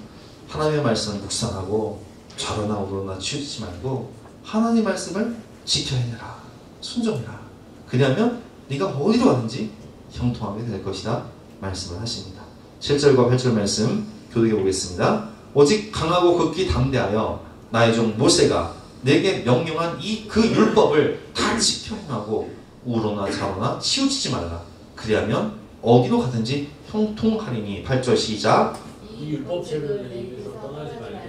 하나님의 말씀을 묵상하고 좌로나 우로나 치우치지 말고 하나님의 말씀을 지켜 행해라, 순종해라. 그리하면 네가 어디로 가든지 형통하게 될 것이다 말씀을 하십니다. 7절과 8절 말씀 교독해 보겠습니다. 오직 강하고 극히 담대하여 나의 종 모세가 내게 명령한 이 그 율법을 다 지켜 행하고 우로나 좌로나 치우치지 말라. 그리하면 어디로 가든지 형통하리니. 8절 시작. 이 율법책을 내 입에서 떠나지 말며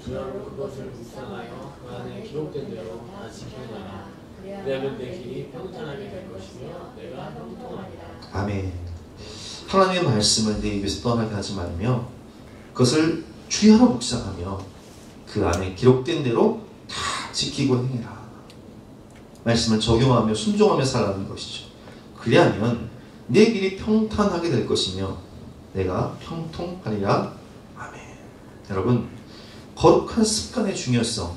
주야로 그것을 묵상하여 그 안에 기록된 대로 다 지켜내라. 그리하면 내 길이 평탄하게 될 것이며 내가 형통하리라. 아멘. 하나님의 말씀을 내 입에서 떠나게 하지 말며 그것을 주야로 묵상하며 그 안에 기록된 대로 다 지키고 행해라. 말씀을 적용하며 순종하며 살아가는 것이죠. 그리하면 내 길이 평탄하게 될 것이며 내가 형통하리라. 아멘. 여러분, 거룩한 습관의 중요성,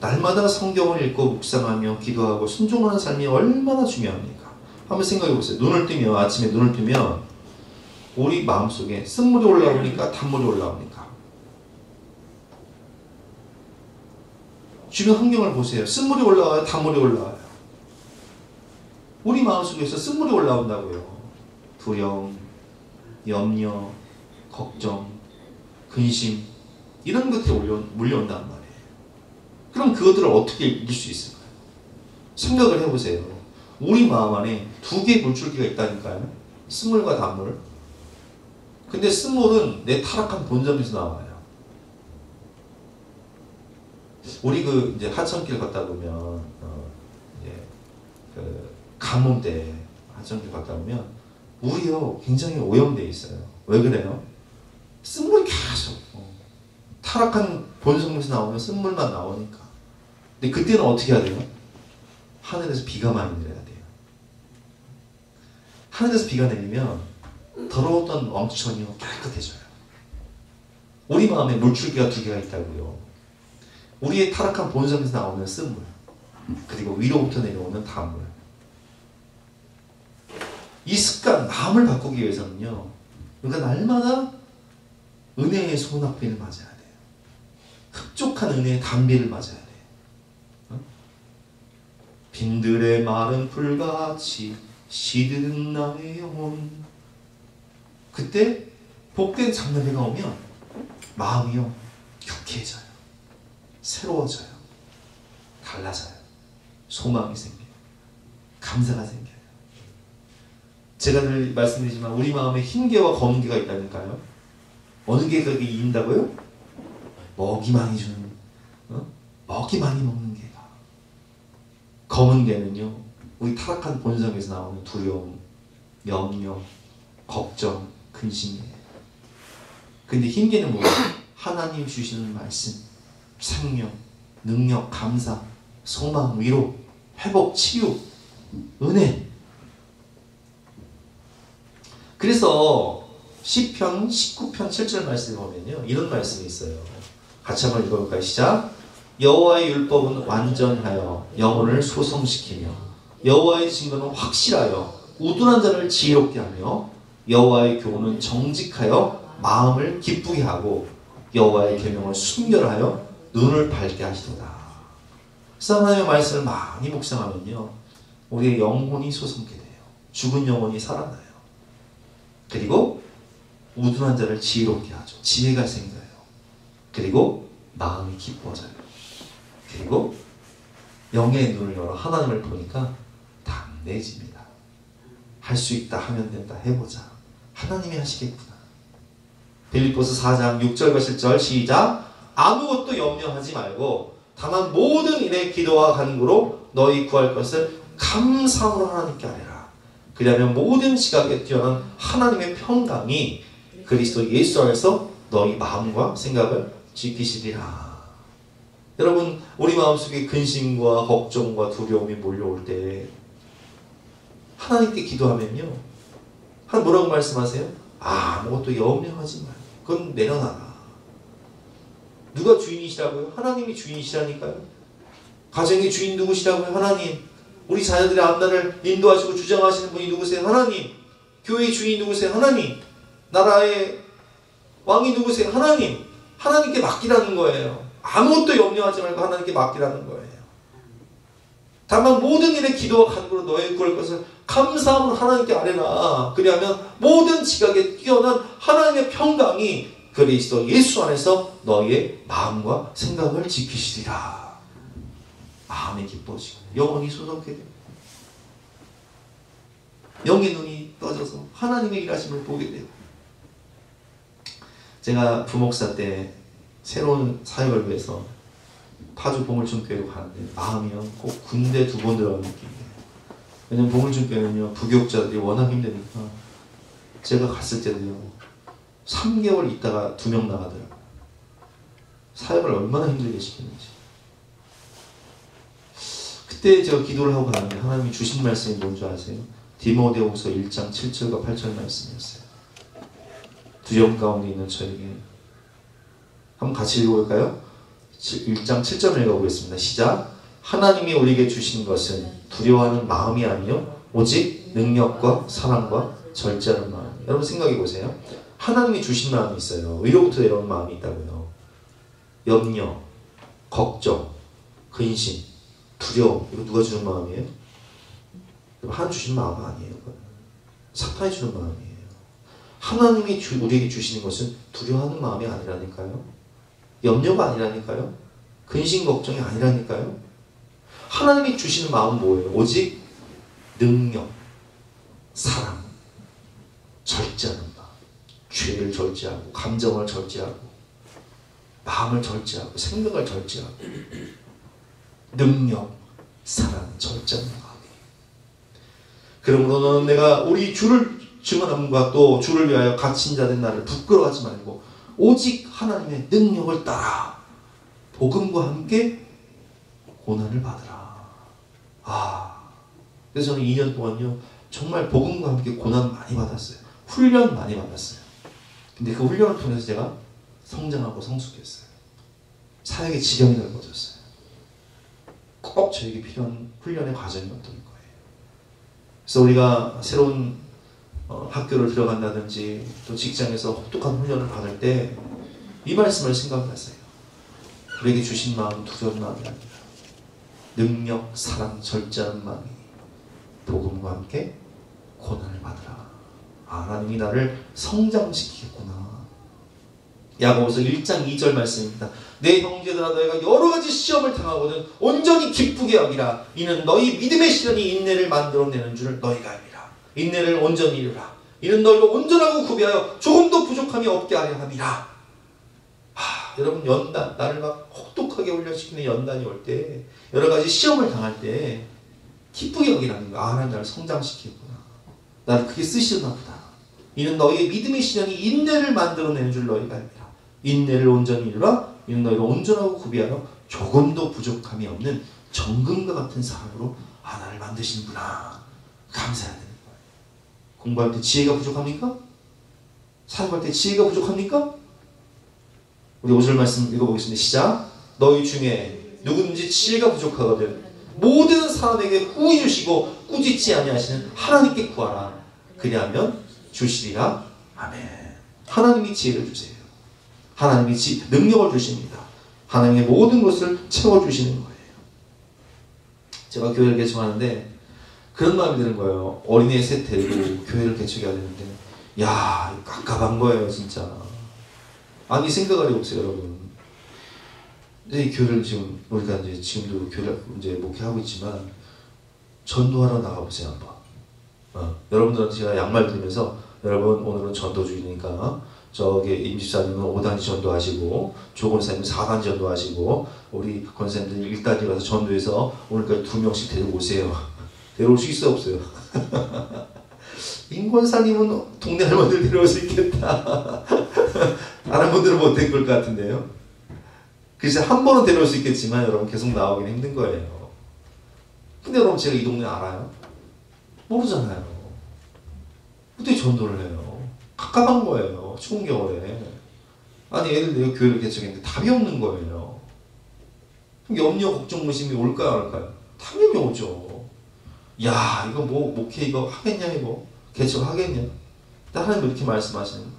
날마다 성경을 읽고 묵상하며 기도하고 순종하는 삶이 얼마나 중요합니까? 한번 생각해 보세요. 눈을 뜨면, 아침에 눈을 뜨면 우리 마음속에 쓴물이 올라오니까 단물이 올라옵니까? 주변 환경을 보세요. 쓴물이 올라와요? 단물이 올라와요? 우리 마음속에서 쓴물이 올라온다고요. 두려움, 염려, 걱정, 근심, 이런 것들이 몰려온단 말이에요. 그럼 그것들을 어떻게 이길 수 있을까요? 생각을 해보세요. 우리 마음 안에 두 개의 물줄기가 있다니까요. 쓴물과 단물. 근데 쓴물은 내 타락한 본성에서 나와요. 우리 이제 하천길 걷다 보면, 이제 가뭄 때 하천길 걷다 보면 물이요 굉장히 오염되어 있어요. 왜 그래요? 쓴물이 계속 타락한 본성에서 나오면 쓴물만 나오니까. 근데 그때는 어떻게 해야 돼요? 하늘에서 비가 많이 내려야 돼요. 하늘에서 비가 내리면 더러웠던 왕천이 깨끗해져요. 우리 마음에 물줄기가 두 개가 있다고요. 우리의 타락한 본성에서 나오는 쓴물, 그리고 위로부터 내려오는 단물. 이 습관, 마음을 바꾸기 위해서는요, 그러니까 날마다 은혜의 소낙비를 맞아야 돼요. 흡족한 은혜의 단비를 맞아야 돼요. 빈들의 마른 풀같이 시드는 나의 영혼. 그때 복된 장나비가 오면 마음이요 유쾌해져요. 새로워져요. 달라져요. 소망이 생겨요. 감사가 생겨요. 제가 늘 말씀드리지만 우리 마음에 흰개와 검은개가 있다니까요. 어느 개가 그렇게 이긴다고요? 먹이 많이 주는, 먹이 많이 먹는 개가. 검은 개는요, 우리 타락한 본성에서 나오는 두려움, 염려, 걱정, 근심이에요. 근데 흰 개는 뭐예요? 하나님 주시는 말씀, 생명, 능력, 감사, 소망, 위로, 회복, 치유, 은혜. 그래서 시편 19편 7절 말씀에 보면요, 이런 말씀이 있어요. 같이 한번 읽어볼까요? 시작. 여호와의 율법은 완전하여 영혼을 소성시키며 여호와의 증거는 확실하여 우둔한 자를 지혜롭게 하며 여호와의 교훈은 정직하여 마음을 기쁘게 하고 여호와의 계명을 순결하여 눈을 밝게 하시도다. 그래서 하나님의 말씀을 많이 묵상하면요, 우리의 영혼이 소성케 돼요. 죽은 영혼이 살아나요. 그리고 우둔한 자를 지혜롭게 하죠. 지혜가 생겨요. 그리고 마음이 기뻐져요. 그리고 영의 눈을 열어 하나님을 보니까 담대해집니다. 할 수 있다, 하면 된다, 해보자. 하나님이 하시겠구나. 빌립보서 4장 6절과 7절 시작. 아무것도 염려하지 말고 다만 모든 일에 기도와 간구로 너희 구할 것을 감사함으로 하나님께 아뢰라. 그리하면 모든 지각에 뛰어난 하나님의 평강이 그리스도 예수 안에서 너희 마음과 생각을 지키시리라. 여러분, 우리 마음속에 근심과 걱정과 두려움이 몰려올 때 하나님께 기도하면요, 뭐라고 말씀하세요? 아무것도 염려하지 말고 그건 내려놔라. 누가 주인이시라고요? 하나님이 주인이시라니까요. 가정의 주인 누구시라고요? 하나님. 우리 자녀들의 앞날을 인도하시고 주장하시는 분이 누구세요? 하나님. 교회의 주인 누구세요? 하나님. 나라의 왕이 누구세요? 하나님. 하나님께 맡기라는 거예요. 아무것도 염려하지 말고 하나님께 맡기라는 거예요. 다만 모든 일에 기도와 간구로 너의 구할 것을 감사함으로 하나님께 아뢰라. 그리하면 모든 지각에 뛰어난 하나님의 평강이 그리스도 예수 안에서 너희의 마음과 생각을 지키시리라. 마음이 기뻐지고 영혼이 소독해 됩니다. 영의 눈이 떠져서 하나님의 일하심을 보게 되고. 제가 부목사 때 새로운 사역을 위해서 파주 봉을중교회로 가는데 마음이요 꼭 군대 2번 들어가는 느낌이에요. 왜냐면 봉을중교회는요 부교육자들이 워낙 힘드니까 제가 갔을 때도요 3개월 있다가 2명 나가더라고요. 사역을 얼마나 힘들게 시켰는지. 그때 제가 기도를 하고 가는데 하나님이 주신 말씀이 뭔지 아세요? 디모데후서 1장 7절과 8절 말씀이었어요. 두려움 가운데 있는 저에게. 한번 같이 읽어볼까요? 1장 7절을 읽어보겠습니다. 시작. 하나님이 우리에게 주신 것은 두려워하는 마음이 아니요 오직 능력과 사랑과 절제하는 마음. 여러분 생각해 보세요. 하나님이 주신 마음이 있어요. 위로부터 내려오는 마음이 있다고요. 염려, 걱정, 근심, 두려움. 이거 누가 주는 마음이에요? 하나님 주신 마음 아니에요. 사탄이 주는 마음이에요. 하나님이 우리에게 주시는 것은 두려워하는 마음이 아니라니까요. 염려가 아니라니까요. 근심 걱정이 아니라니까요. 하나님이 주시는 마음은 뭐예요? 오직 능력, 사랑, 절제하는 마음. 죄를 절제하고 감정을 절제하고 마음을 절제하고 생각을 절제하고 능력, 사랑, 절제하는 마음이에요. 그러므로는 내가 우리 주를 증언함과 또 주를 위하여 갇힌 자된 나를 부끄러워하지 말고 오직 하나님의 능력을 따라 복음과 함께 고난을 받으라. 그래서 저는 2년 동안요 정말 복음과 함께 고난 많이 받았어요. 훈련 많이 받았어요. 근데 그 훈련을 통해서 제가 성장하고 성숙했어요. 사역의 지경이 넓어졌어요. 꼭 저에게 필요한 훈련의 과정이 어떤 거예요. 그래서 우리가 새로운 학교를 들어간다든지 또 직장에서 혹독한 훈련을 받을 때 이 말씀을 생각하세요. 우리에게 주신 마음은 두려운 마음이 아니라 능력, 사랑, 절제하는 마음이 복음과 함께 고난을 받으라. 하나님이 나를 성장시키겠구나. 야고보서 1장 2절 말씀입니다. 내 형제들아 너희가 여러 가지 시험을 당하거든 온전히 기쁘게 여기라. 이는 너희 믿음의 시련이 인내를 만들어내는 줄을 너희가 알리라. 인내를 온전히 이루라. 이는 너희가 온전하고 구비하여 조금도 부족함이 없게 하려 함이라. 여러분 연단, 나를 막 혹독하게 훈련시키는 연단이 올 때 여러 가지 시험을 당할 때 기쁘게 여기라는 거야. 하나님 나를 성장시키구나. 나를 크게 쓰시나 보다. 이는 너희의 믿음의 시련이 인내를 만들어내는 줄 너희가 알리라. 인내를 온전히 이루라. 이는 너희를 온전하고 구비하여 조금도 부족함이 없는 정금과 같은 사람으로 하나를 만드시는구나. 감사해야 되는 거예요. 공부할 때 지혜가 부족합니까? 사역할 때 지혜가 부족합니까? 우리 5절 말씀 읽어보겠습니다. 시작. 너희 중에 누구든지 지혜가 부족하거든 모든 사람에게 후히 주시고 꾸짖지 아니하시는 하나님께 구하라. 그리하면 주시리라. 아멘. 하나님이 지혜를 주세요. 하나님이 능력을 주십니다. 하나님의 모든 것을 채워주시는 거예요. 제가 교회를 개척하는데 그런 마음이 드는 거예요. 어린애 셋 데리고 교회를 개척해야 되는데 야 깝깝한 거예요 진짜. 아니 생각을 해보세요 여러분. 이 교회를 지금 우리가 이제 지금도 교회를 이제 목회하고 있지만 전도하러 나가보세요 한번. 여러분들한테 제가 양말 드리면서 여러분 오늘은 전도주의니까 저기 임집사님은 5단지 전도하시고 조 권사님은 4단지 전도하시고 우리 권사님들이 1단지 가서 전도해서 오늘까지 2명씩 데리고 오세요. 데려올 수 있어요, 없어요? 임권사님은 동네 할머니들 데려올 수 있겠다. 다른 분들은 못될 것 같은데요. 글쎄 한 번은 데려올 수 있겠지만 여러분 계속 나오긴 힘든 거예요. 근데 여러분 제가 이 동네 알아요? 모르잖아요. 어떻게 전도를 해요? 갑갑한 거예요. 추운 겨울에. 아니 애들 내가 교회를 개척했는데 답이 없는 거예요. 그럼 염려 걱정 무심이 올까요 안 올까요? 당연히 오죠. 야 이거 뭐 목회 이거 하겠냐 이거 개척하겠냐? 하나님 이렇게 말씀하시는 거예요.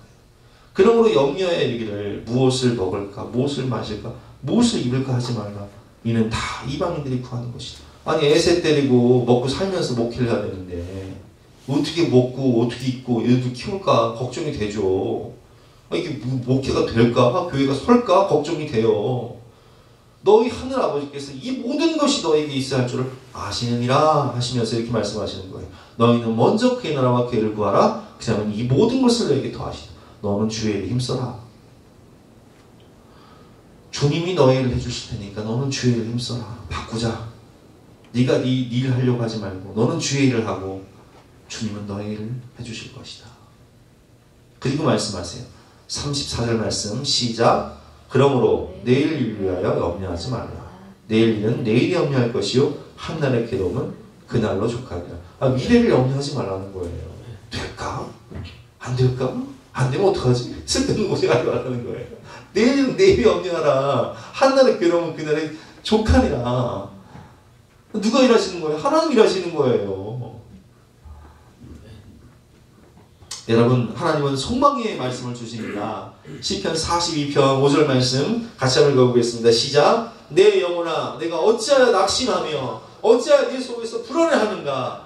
그러므로 염려에 이르기를 무엇을 먹을까 무엇을 마실까 무엇을 입을까 하지 말라. 이는 다 이방인들이 구하는 것이다. 아니 애새 때리고 먹고 살면서 목회를 해야 되는데 어떻게 먹고 어떻게 입고 애들 키울까 걱정이 되죠. 이게 목회가 될까 교회가 설까 걱정이 돼요. 너희 하늘 아버지께서 이 모든 것이 너에게 있어야 할 줄을 아시느니라 하시면서 이렇게 말씀하시는 거예요. 너희는 먼저 그의 나라와 그의 를 구하라. 그 다음에 이 모든 것을 너에게 더하시다. 너는 주의 일에 힘써라. 주님이 너의 일을 해주실 테니까 너는 주의 일에 힘써라. 바꾸자. 네가 네 일 하려고 하지 말고 너는 주의 일을 하고 주님은 너의 일을 해주실 것이다. 그리고 말씀하세요. 34절 말씀 시작. 그러므로 내일 일을 위하여 염려하지 말라. 내일 일은 내일이 염려할 것이요 한날의 괴로움은 그날로 족하리라. 미래를 염려하지 말라는 거예요. 될까? 안 될까? 안 되면 어떡하지? 쓸데없는 고생하지 말라는 거예요. 내일은 내일이 염려하라. 한날의 괴로움은 그날의 족하리라. 누가 일하시는 거예요? 하나님 일하시는 거예요. 여러분 하나님은 소망의 말씀을 주십니다. 시편 42편 5절 말씀 같이 한번 읽어보겠습니다. 시작. 내 영혼아 내가 어찌하여 낙심하며 어찌하여 네 속에서 불안해하는가.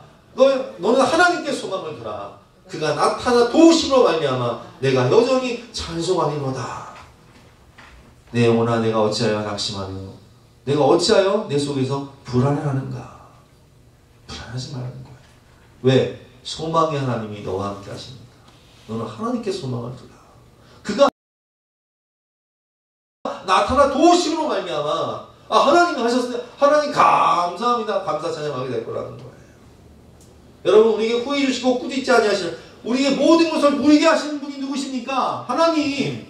너는 하나님께 소망을 두라. 그가 나타나 도우심으로 말미암아 내가 여전히 찬송하리로다. 내 영혼아 내가 어찌하여 낙심하며 내가 어찌하여 내 속에서 불안해하는가. 불안하지 말라는 거예요. 왜? 소망의 하나님이 너와 함께 하십니다. 너는 하나님께 소망을 두라. 그가 나타나 도우심으로 말미암아 하나님이 하셨으니 하나님 감사합니다. 감사 찬양하게 될 거라는 거예요. 여러분 우리에게 후회 주시고 꾸짖지 아니하시는 우리에게 모든 것을 누리게 하시는 분이 누구십니까? 하나님.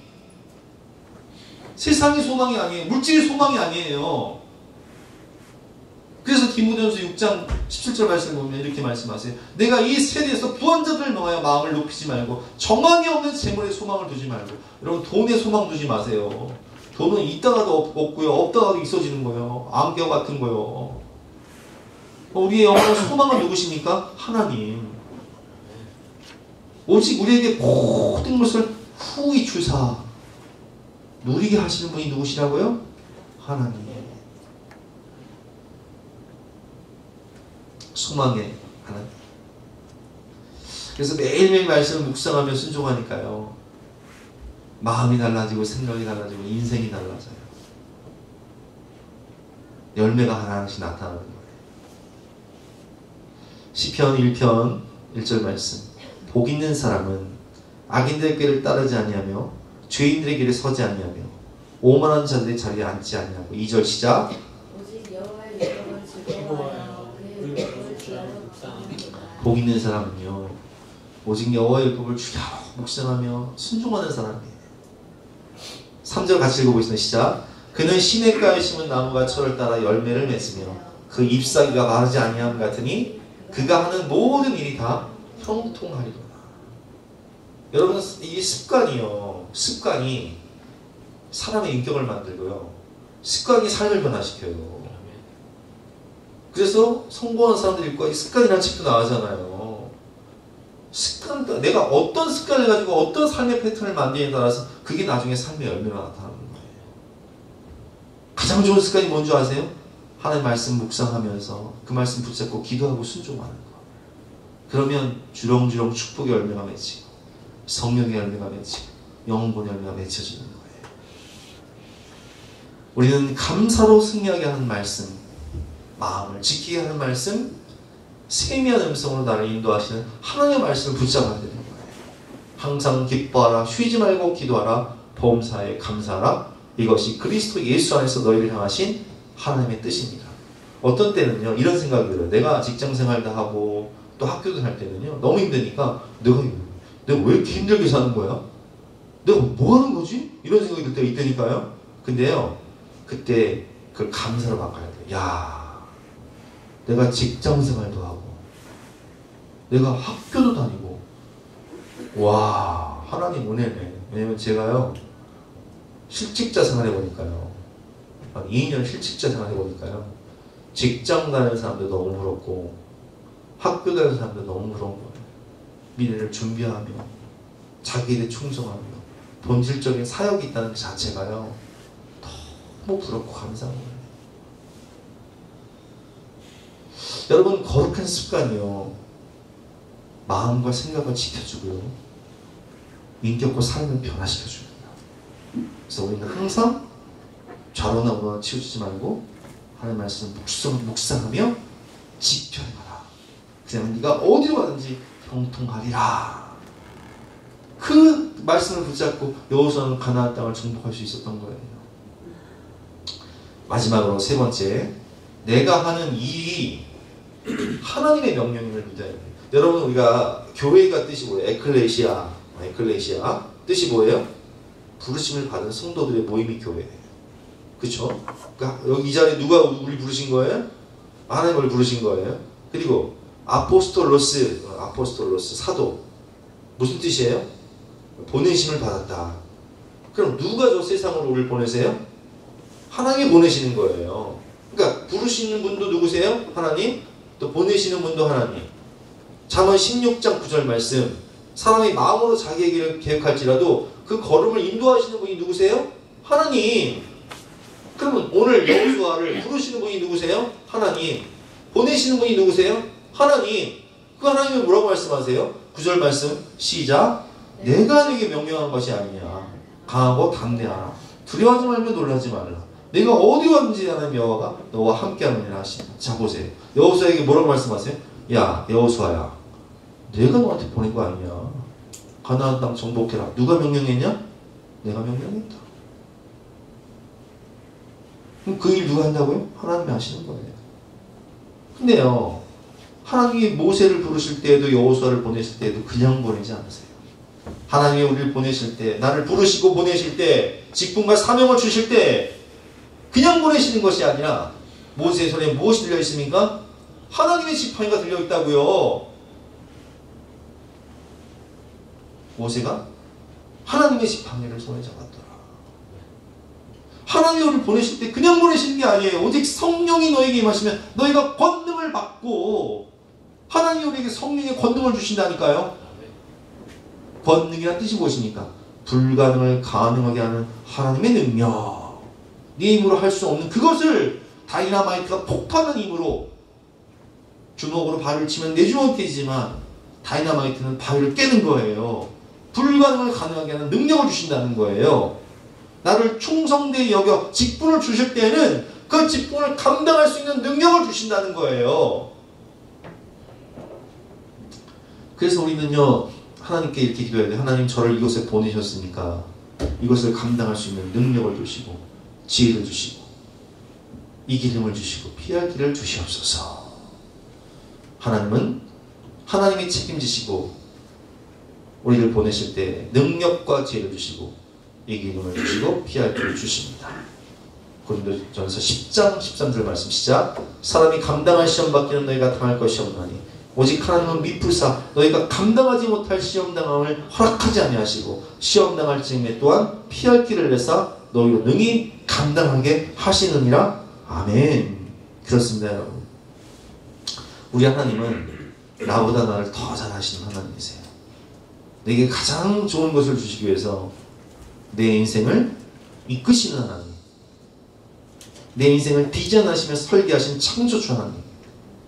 세상이 소망이 아니에요. 물질이 소망이 아니에요. 그래서 디모데전서 6장 17절 말씀 보면 이렇게 말씀하세요. 내가 이 세대에서 부원자들을 명하여 마음을 높이지 말고 정함이 없는 재물에 소망을 두지 말고. 여러분 돈에 소망 두지 마세요. 돈은 있다가도 없고요. 없다가도 있어지는 거예요. 안개와 같은 거예요. 우리의 영원한 소망은 누구십니까? 하나님. 오직 우리에게 모든 것을 후히 주사 누리게 하시는 분이 누구시라고요? 하나님. 소망의 하나님. 그래서 매일매일 말씀을 묵상하며 순종하니까요. 마음이 달라지고 생각이 달라지고 인생이 달라져요. 열매가 하나씩 나타나는 거예요. 시편 1편 1절 말씀. 복 있는 사람은 악인들의 길을 따르지 아니하며 죄인들의 길에 서지 아니하며 오만한 자들의 자리에 앉지 아니하고. 2절 시작. 오직 여호와의 율법을 즐거워하여 그의 율법을 주야로 묵상합니다. 복 있는 사람은요 오직 여호와의 율법을 주야로 묵상하며 순종하는 사람이에요. 3절 같이 읽어보겠습니다. 시작. 그는 시냇가에 심은 나무가 철을 따라 열매를 맺으며 그 잎사귀가 마르지 아니함 같으니 그가 하는 모든 일이 다 형통하리로다. 여러분 이 습관이 사람의 인격을 만들고요. 습관이 삶을 변화시켜요. 그래서 성공한 사람들이 있고 습관이라는 책도 나오잖아요. 습관, 내가 어떤 습관을 가지고 어떤 삶의 패턴을 만드느냐에 따라서 그게 나중에 삶의 열매로 나타나는 거예요. 가장 좋은 습관이 뭔지 아세요? 하나님 말씀 묵상하면서 그 말씀 붙잡고 기도하고 순종하는 거. 그러면 주렁주렁 축복의 열매가 맺히고 성령의 열매가 맺히고 영혼의 열매가 맺혀지는 거예요. 우리는 감사로 승리하게 하는 말씀, 마음을 지키게 하는 말씀, 세미한 음성으로 나를 인도하시는 하나님의 말씀을 붙잡아야 되는 거예요. 항상 기뻐하라, 쉬지 말고 기도하라, 범사에 감사하라. 이것이 그리스도 예수 안에서 너희를 향하신 하나님의 뜻입니다. 어떤 때는요 이런 생각이 들어요. 내가 직장 생활도 하고 또 학교도 할 때는요 너무 힘드니까 내가 왜 이렇게 힘들게 사는 거야? 내가 뭐 하는 거지? 이런 생각이 들 때가 있다니까요. 근데요 그때 그걸 감사로 바꿔야 돼요. 야, 내가 직장 생활도 하고 내가 학교도 다니고 와, 하나님 은혜네. 왜냐면 제가요 실직자 생활해 보니까요 한 2년 실직자 생활해 보니까요 직장 다니는 사람들 너무 부럽고 학교 다니는 사람들 너무 부러운 거예요. 미래를 준비하며 자기에 충성하며 본질적인 사역이 있다는 그 자체가요 너무 부럽고 감사한 거예요. 여러분 거룩한 습관이요 마음과 생각을 지켜주고요 인격과 삶을 변화시켜줍니다. 그래서 우리는 항상 좌로나 우로나 치우치지 말고 하나님의 말씀을 묵상하며 지켜내라. 그러면 네가 어디로 가든지 형통하리라. 그 말씀을 붙잡고 여호수아는 가나안 땅을 정복할 수 있었던 거예요. 마지막으로 세 번째, 내가 하는 일이 하나님의 명령임을 믿어야 돼요. 여러분 우리가 교회가 뜻이 뭐예요? 에클레시아 뜻이 뭐예요? 부르심을 받은 성도들의 모임이 교회예요. 그렇죠? 그러니까 여기 이 자리에 누가 우리 부르신 거예요? 하나님을 부르신 거예요. 그리고 아포스톨로스 사도 무슨 뜻이에요? 보내심을 받았다. 그럼 누가 저 세상으로 우리를 보내세요? 하나님이 보내시는 거예요. 그러니까 부르시는 분도 누구세요? 하나님. 또 보내시는 분도 하나님. 잠언 16장 9절 말씀, 사람이 마음으로 자기의 길을 계획할지라도 그 걸음을 인도하시는 분이 누구세요? 하나님. 그러면 오늘 여호수아를 부르시는 분이 누구세요? 하나님. 보내시는 분이 누구세요? 하나님. 그 하나님이 뭐라고 말씀하세요? 9절 말씀 시작. 내가 네게 명령한 것이 아니냐. 강하고 담대하라. 두려워하지 말며 놀라지 말라. 내가 어디 왔는지 하나님 여호와가 너와 함께하느니라 하시니. 자 보세요. 여호수아에게 뭐라고 말씀하세요? 야 여호수아야, 내가 너한테 보낸 거 아니냐. 가나안 땅 정복해라. 누가 명령했냐? 내가 명령했다. 그럼 그 일 누가 한다고요? 하나님이 하시는 거예요. 근데요 하나님이 모세를 부르실 때에도 여호수아를 보내실 때에도 그냥 보내지 않으세요. 하나님이 우리를 보내실 때, 나를 부르시고 보내실 때, 직분과 사명을 주실 때 그냥 보내시는 것이 아니라 모세의 손에 무엇이 들려 있습니까? 하나님의 지팡이가 들려 있다고요. 모세가 하나님의 지팡이를 손에 잡았더라. 하나님이 우리를 보내실 때 그냥 보내시는 게 아니에요. 오직 성령이 너에게 임하시면 너희가 권능을 받고, 하나님이 우리에게 성령의 권능을 주신다니까요. 권능이란 뜻이 무엇입니까? 불가능을 가능하게 하는 하나님의 능력. 네 힘으로 할 수 없는 그것을 다이나마이트가 폭발하는 힘으로, 주먹으로 발을 치면 내 주먹이 깨지지만 다이나마이트는 바위를 깨는 거예요. 불가능을 가능하게 하는 능력을 주신다는 거예요. 나를 충성되이 여겨 직분을 주실 때에는 그 직분을 감당할 수 있는 능력을 주신다는 거예요. 그래서 우리는요 하나님께 이렇게 기도해야 돼요. 하나님, 저를 이곳에 보내셨으니까 이것을 감당할 수 있는 능력을 주시고 지혜를 주시고 이기름을 주시고 피할 길을 주시옵소서. 하나님은 하나님이 책임지시고 우리를 보내실 때 능력과 지혜를 주시고 이기름을 주시고 피할 길을 주십니다. 고린도전서 10장 13절 말씀 시작. 사람이 감당할 시험 받기는 너희가 당할 것이 없나니 오직 하나님은 미풀사 너희가 감당하지 못할 시험당함을 허락하지 아니하시고 시험당할 즈음에 또한 피할 길을 내사 너희로 능히 감당하게 하시느니라. 아멘. 그렇습니다 여러분. 우리 하나님은 나보다 나를 더 잘하시는 하나님이세요. 내게 가장 좋은 것을 주시기 위해서 내 인생을 이끄시는 하나님, 내 인생을 디자인하시며 설계하신 창조주 하나님,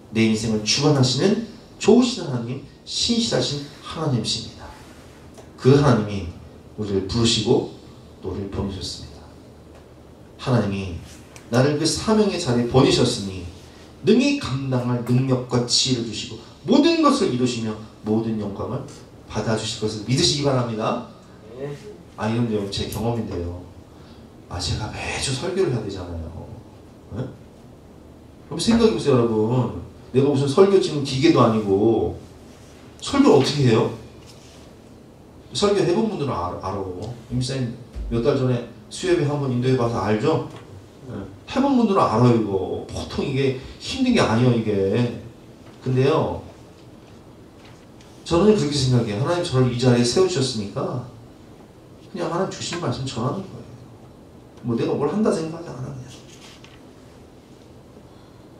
내 인생을 주관하시는 좋으신 하나님, 신실하신 하나님이십니다. 그 하나님이 우리를 부르시고 또 우리를 보내셨습니다. 하나님이 나를 그 사명의 자리에 보내셨으니 능히 감당할 능력과 지혜를 주시고 모든 것을 이루시며 모든 영광을 받아주실 것을 믿으시기 바랍니다. 이런 내용 제 경험인데요. 제가 매주 설교를 해야 되잖아요. 네? 그럼 생각해보세요 여러분. 내가 무슨 설교 찍는 기계도 아니고 설교를 어떻게 해요? 설교 해본 분들은 알아. 임사님 몇 달 전에 수협에 한번 인도해봐서 알죠? 해본 분들은 알아요. 이거 보통 이게 힘든 게 아니에요 이게. 근데요 저는 그렇게 생각해요. 하나님 저를 이 자리에 세우셨으니까 그냥 하나님 주신 말씀 전하는 거예요. 뭐 내가 뭘 한다 생각하지 않아. 그냥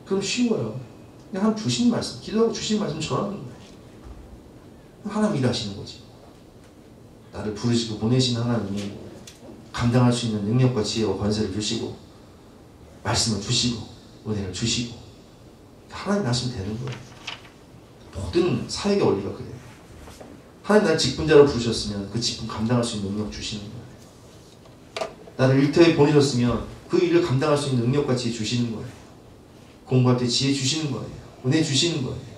그럼 쉬워요. 그냥 하나님 주신 말씀, 기도하고 주신 말씀 전하는 거예요. 하나님 일하시는 거지. 나를 부르시고 보내신 하나님이 감당할 수 있는 능력과 지혜와 권세를 주시고 말씀을 주시고 은혜를 주시고 하나님 하시면 되는 거예요. 모든 사역의 원리가 그래요. 하나님 나를 직분자로 부르셨으면 그 직분 감당할 수 있는 능력 주시는 거예요. 나를 일터에 보내셨으면 그 일을 감당할 수 있는 능력과 지혜 주시는 거예요. 공부할 때 지혜 주시는 거예요. 은혜 주시는 거예요.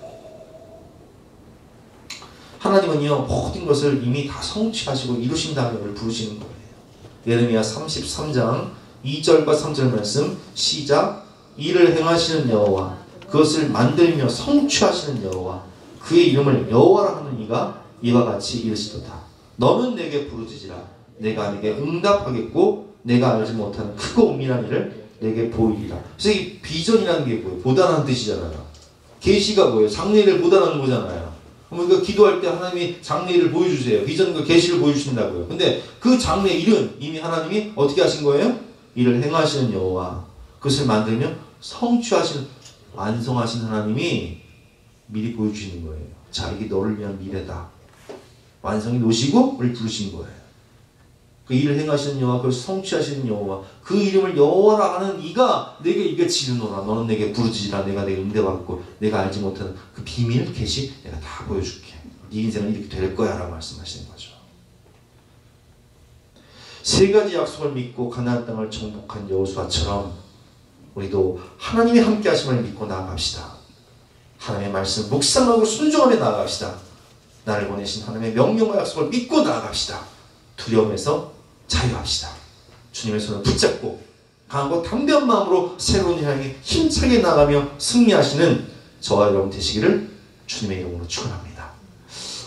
하나님은요 모든 것을 이미 다 성취하시고 이루신 다음에 우리를 부르시는 거예요. 예레미야 33장 2절과 3절 말씀 시작. 이를 행하시는 여호와 그것을 만들며 성취하시는 여호와 그의 이름을 여호와라 하는 이가 이와 같이 이르시도다. 너는 내게 부르짖으라. 내가 내게 응답하겠고 내가 알지 못하는 크고 은밀한 일을 내게 보이리라. 그래서 이 비전이라는 게 뭐예요? 보다라는 뜻이잖아요. 계시가 뭐예요? 장래를 보다라는 거잖아요. 그러니까 기도할 때 하나님이 장래일을 보여주세요. 비전과 계시를 보여주신다고요. 근데 그 장래일은 이미 하나님이 어떻게 하신 거예요? 이를 행하시는 여호와 그것을 만들며 성취하시는 완성하신 하나님이 미리 보여주시는 거예요. 자 이게 너를 위한 미래다. 완성이 노시고 우리 부르신 거예요. 그 일을 행하시는 여호와 그것을 성취하시는 여호와 그 이름을 여호와라 하는 이가 내게 이게 지르노라. 너는 내게 부르짖으라. 내가 내게 응대받고 내가 알지 못하는 그 비밀 계시 내가 다 보여줄게. 네 인생은 이렇게 될 거야 라고 말씀하시는 거죠. 세 가지 약속을 믿고 가나안 땅을 정복한 여호수아처럼 우리도 하나님의 함께 하심을 믿고 나아갑시다. 하나님의 말씀 묵상하고 순종하며 나아갑시다. 나를 보내신 하나님의 명령과 약속을 믿고 나아갑시다. 두려움에서 자유합시다. 주님의 손을 붙잡고 강하고 담대한 마음으로 새로운 향에 힘차게 나가며 승리하시는 저와 여러분 되시기를 주님의 이름으로 축원합니다.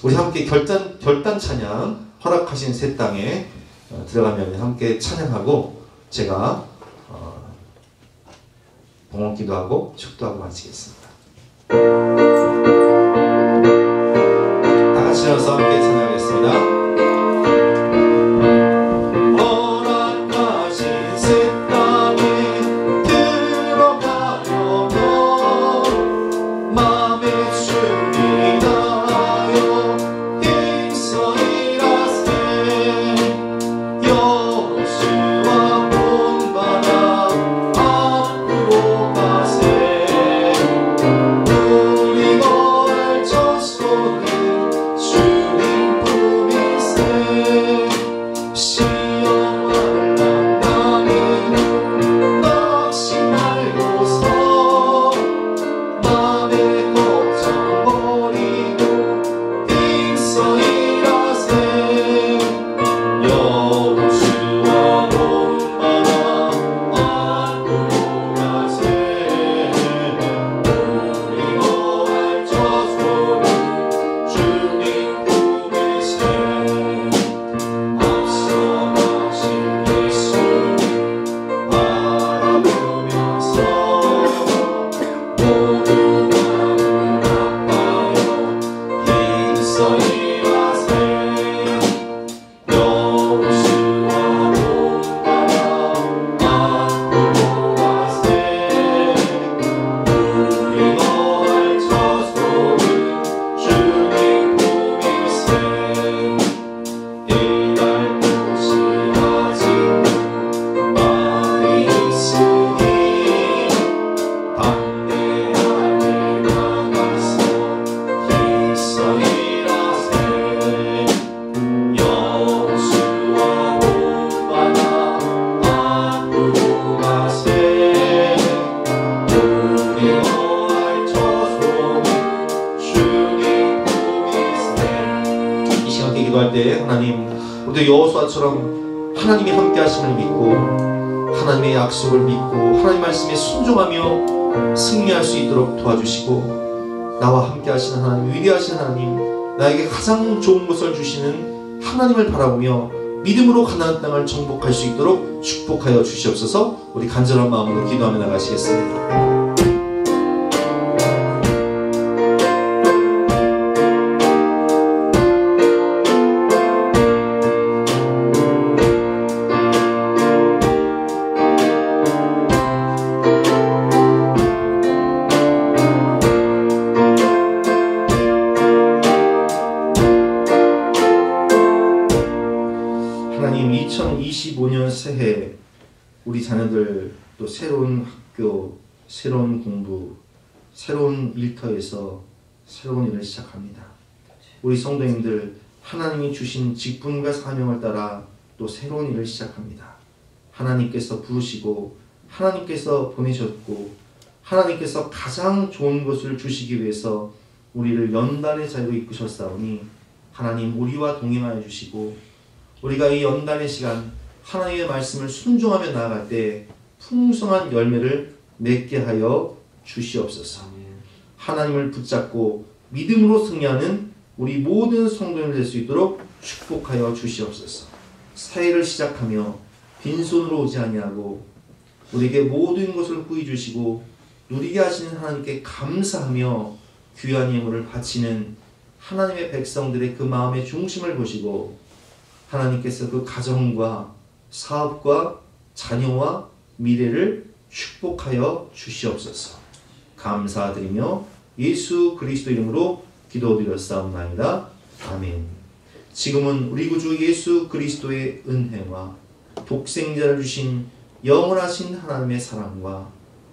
우리 함께 결단 찬양 허락하신 새 땅에 들어가면 함께 찬양하고 제가 봉헌 기도하고 축도하고 마치겠습니다. 다 같이 일어나서 함께 찬양하겠습니다. 여호수아처럼 하나님이 함께 하심을 믿고 하나님의 약속을 믿고 하나님 말씀에 순종하며 승리할 수 있도록 도와주시고 나와 함께 하시는 하나님, 위대하신 하나님, 나에게 가장 좋은 것을 주시는 하나님을 바라보며 믿음으로 가나안 땅을 정복할 수 있도록 축복하여 주시옵소서. 우리 간절한 마음으로 기도하며 나가시겠습니다. 하나님, 2025년 새해 우리 자녀들 또 새로운 학교, 새로운 공부, 새로운 일터에서 새로운 일을 시작합니다. 우리 성도님들 하나님이 주신 직분과 사명을 따라 또 새로운 일을 시작합니다. 하나님께서 부르시고 하나님께서 보내셨고 하나님께서 가장 좋은 것을 주시기 위해서 우리를 연단의 자리로 이끄셨사오니 하나님 우리와 동행하여 주시고 우리가 이 연단의 시간 하나님의 말씀을 순종하며 나아갈 때 풍성한 열매를 맺게 하여 주시옵소서. 하나님을 붙잡고 믿음으로 승리하는 우리 모든 성도님들 될 수 있도록 축복하여 주시옵소서. 새해를 시작하며 빈손으로 오지 아니하고 우리에게 모든 것을 후히 주시고 누리게 하시는 하나님께 감사하며 귀한 예물을 바치는 하나님의 백성들의 그 마음의 중심을 보시고 하나님께서 그 가정과 사업과 자녀와 미래를 축복하여 주시옵소서. 감사드리며 예수 그리스도 이름으로 기도드렸사옵나이다. 아멘. 지금은 우리 구주 예수 그리스도의 은혜와 독생자를 주신 영원하신 하나님의 사랑과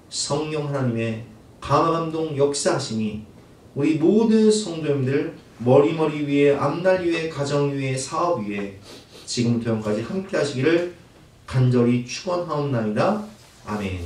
성령 하나님의 감화감동 역사하심이 우리 모든 성도님들 머리 위에, 앞날 위에, 가정 위에, 사업 위에 지금부터 영까지 함께 하시기를 간절히 축원하옵나이다. 아멘.